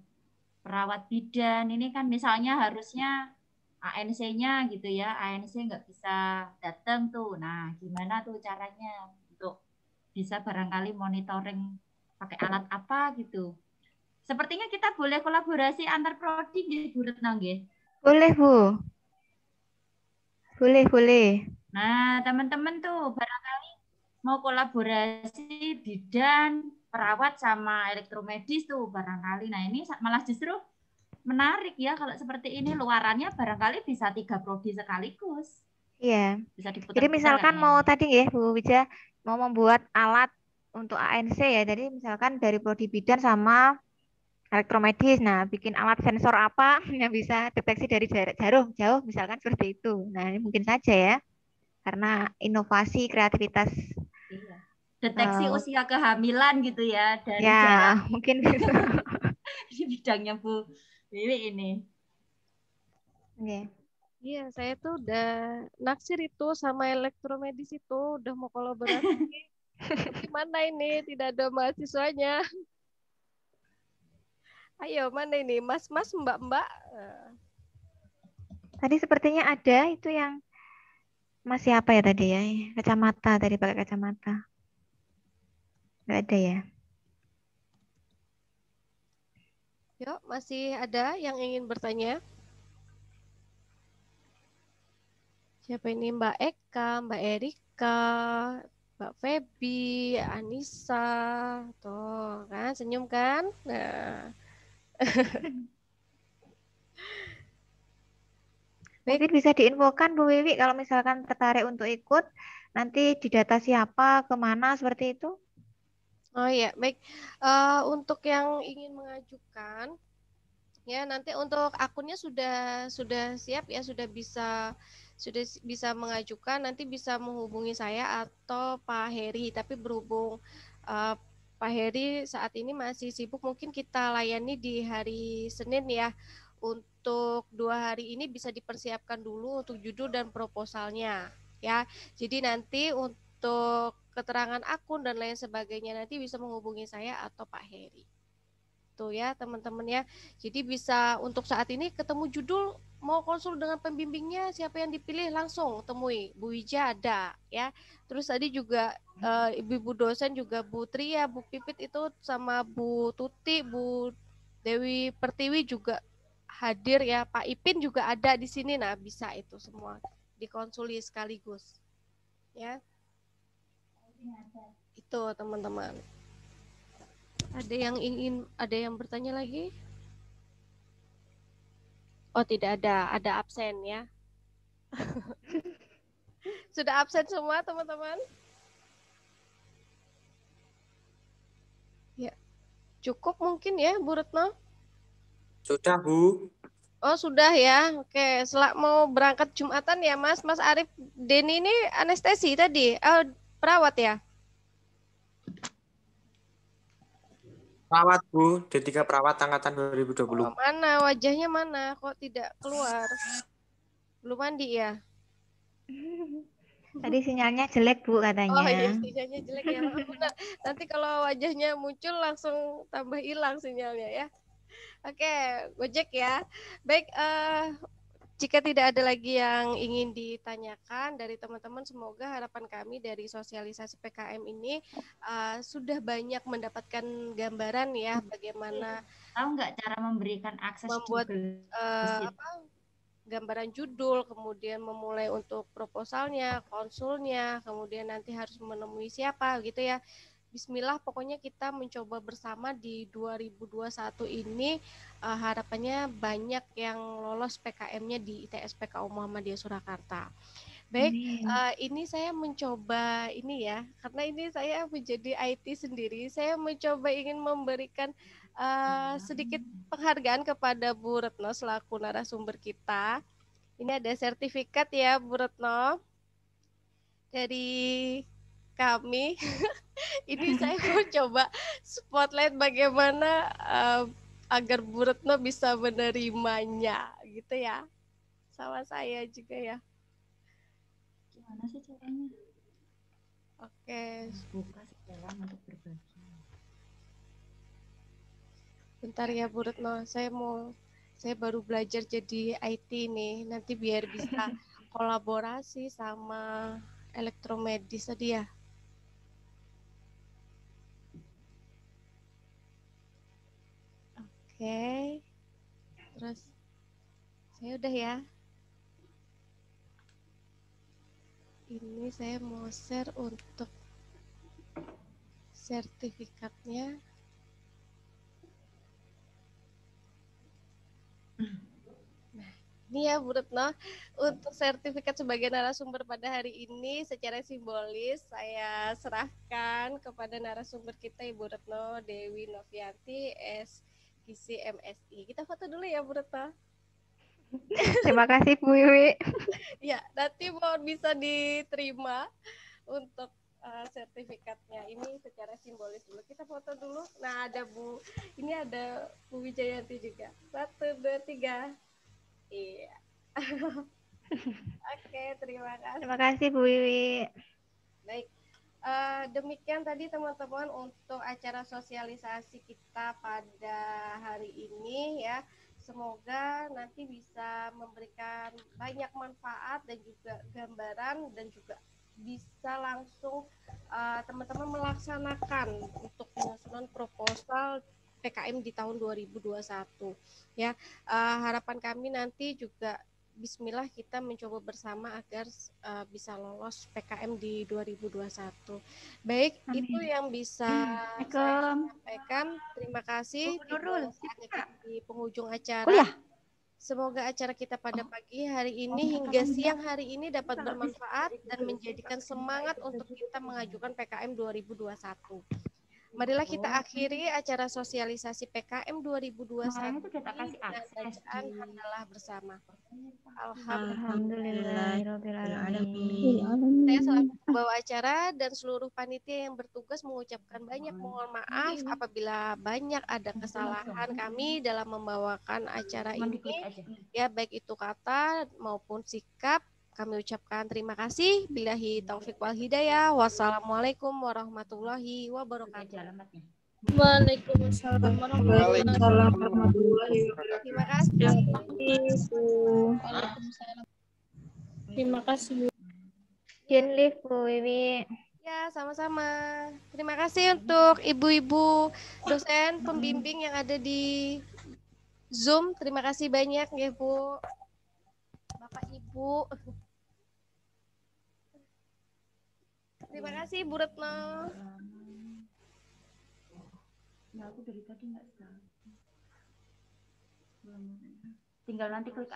perawat bidan. Ini kan misalnya harusnya ANC-nya gitu ya, ANC nggak bisa datang tuh. Nah, gimana tuh caranya untuk bisa barangkali monitoring pakai alat apa gitu. Sepertinya kita boleh kolaborasi antar prodi nggih, Bu Retno nggih. Boleh, Bu. Boleh, boleh. Nah, teman-teman tuh barangkali mau kolaborasi bidan, perawat sama elektromedis tuh barangkali. Nah, ini malah justru menarik ya kalau seperti ini, luarannya barangkali bisa 3 prodi sekaligus. Iya. Bisa Jadi diputar-putar misalkan kayaknya. mau tadi ya Bu Wija mau membuat alat untuk ANC ya. Jadi misalkan dari prodi bidan sama elektromedis. Nah, bikin alat sensor apa yang bisa deteksi dari jarak jauh misalkan seperti itu. Nah, ini mungkin saja ya. Karena inovasi kreativitas Iya. Deteksi eh, usia kehamilan gitu ya dari ya jarak. mungkin bisa. Ini bidangnya Bu Wiwi ini. Oke. Iya, saya tuh udah naksir itu sama elektromedis itu, udah mau kolaborasi. Tapi mana ini? Tidak ada mahasiswanya. Ayo, mana ini? Mas-mas, mbak-mbak. Tadi sepertinya ada itu yang masih apa ya tadi ya? Kacamata tadi pakai kacamata. Nggak ada ya? Yuk, masih ada yang ingin bertanya? Siapa ini? Mbak Eka, Mbak Erika, Mbak Feby, Anissa. Tuh, kan senyum kan? Nah, baik. Mungkin bisa diinfokan Bu Wiwi kalau misalkan tertarik untuk ikut, nanti didata siapa, kemana, seperti itu. Oh ya, baik. Untuk yang ingin mengajukan, ya nanti untuk akunnya sudah siap ya, sudah bisa mengajukan. Nanti bisa menghubungi saya atau Pak Heri. Tapi berhubung eh, Pak Heri saat ini masih sibuk, mungkin kita layani di hari Senin ya. Untuk 2 hari ini bisa dipersiapkan dulu untuk judul dan proposalnya ya. Jadi nanti untuk keterangan akun dan lain sebagainya nanti bisa menghubungi saya atau Pak Heri. Tuh ya teman-teman ya. Jadi bisa untuk saat ini ketemu judul, mau konsul dengan pembimbingnya siapa yang dipilih langsung temui Bu Wija ada ya. Terus tadi juga ibu-ibu dosen juga Bu Tria, Bu Pipit itu sama Bu Tuti, Bu Dewi Pertiwi juga hadir ya. Pak Ipin juga ada di sini. Nah, bisa itu semua dikonsuli sekaligus. Ya. Itu teman-teman. Ada yang bertanya lagi? Oh, tidak ada. Ada absen ya. Sudah absen semua teman-teman? Ya, cukup mungkin ya Bu Retno? Sudah, Bu. Oh, sudah ya. Oke, mau berangkat Jumatan ya, Mas. Mas Arif Denny ini anestesi tadi. Oh, perawat ya? Perawat, Bu. D3 perawat angkatan 2020. Oh, mana wajahnya mana? Kok tidak keluar? Belum mandi ya? Tadi sinyalnya jelek Bu Oh iya, katanya. sinyalnya jelek ya. Maaf, benar. Nanti kalau wajahnya muncul langsung tambah hilang sinyalnya ya. Oke, Gojek ya. Baik, jika tidak ada lagi yang ingin ditanyakan dari teman-teman, semoga harapan kami dari sosialisasi PKM ini sudah banyak mendapatkan gambaran ya bagaimana Tahu nggak cara memberikan akses membuat Google Sheet? gambaran judul, kemudian memulai untuk proposalnya, konsulnya, kemudian nanti harus menemui siapa gitu ya. Bismillah, pokoknya kita mencoba bersama di 2021 ini, harapannya banyak yang lolos PKM-nya di ITS PKU Muhammadiyah Surakarta. Baik, ini saya mencoba ini ya, karena ini saya menjadi IT sendiri, saya mencoba ingin memberikan sedikit penghargaan kepada Bu Retno selaku narasumber kita. Ini ada sertifikat ya Bu Retno dari kami. Ini saya mau coba spotlight bagaimana agar Bu Retno bisa menerimanya gitu ya. Sama saya juga ya. Gimana sih caranya? Oke. Buka sekarang untuk berbagi. Bentar ya Bu Retno, saya mau Saya baru belajar jadi IT nih, nanti biar bisa kolaborasi sama elektromedis tadi ya. Oke, terus saya udah ya. Ini saya mau share untuk sertifikatnya. Nah, ini ya Bu Retno, untuk sertifikat sebagai narasumber pada hari ini secara simbolis saya serahkan kepada narasumber kita Ibu Retno Dewi Novianti SKC MSI. Kita foto dulu ya Bu Retno. Terima kasih Bu Wiwi. Ya, nanti mohon bisa diterima untuk sertifikatnya ini secara simbolis dulu. Kita foto dulu. Nah, ini ada Bu Wijayanti juga. 1, 2, 3. Iya. Oke, terima kasih. Terima kasih Bu Wiwi. Baik. Demikian tadi teman-teman untuk acara sosialisasi kita pada hari ini ya. Semoga nanti bisa memberikan banyak manfaat dan juga gambaran dan juga bisa langsung teman-teman melaksanakan untuk penyusunan proposal PKM di tahun 2021 ya. Harapan kami nanti juga Bismillah kita mencoba bersama agar bisa lolos PKM di 2021. Baik, Amin. itu yang bisa saya sampaikan. Terima kasih. Saatnya di penghujung acara. Semoga acara kita pada pagi hari ini hingga siang hari ini dapat bermanfaat dan menjadikan semangat untuk kita mengajukan PKM 2021. Marilah kita akhiri acara sosialisasi PKM 2021 ini dengan bacaan hamdalah bersama. Alhamdulillahirrahmanirrahim. Saya selaku pembawa acara dan seluruh panitia yang bertugas mengucapkan banyak mohon maaf apabila banyak ada kesalahan kami dalam membawakan acara ini. Ya, baik itu kata maupun sikap. Kami ucapkan terima kasih. Billahi taufik wal hidayah. Wassalamualaikum warahmatullahi wabarakatuh. Waalaikumsalam warahmatullahi wabarakatuh. Terima kasih. Terima kasih. Izin live Bu Wiwi. Ya, sama-sama. Terima kasih untuk ibu-ibu dosen pembimbing yang ada di Zoom. Terima kasih banyak ya Bu. Bapak Ibu. Terima kasih Bu Retno. Ya, aku dari tadi nggak tahu. Tinggal nanti klik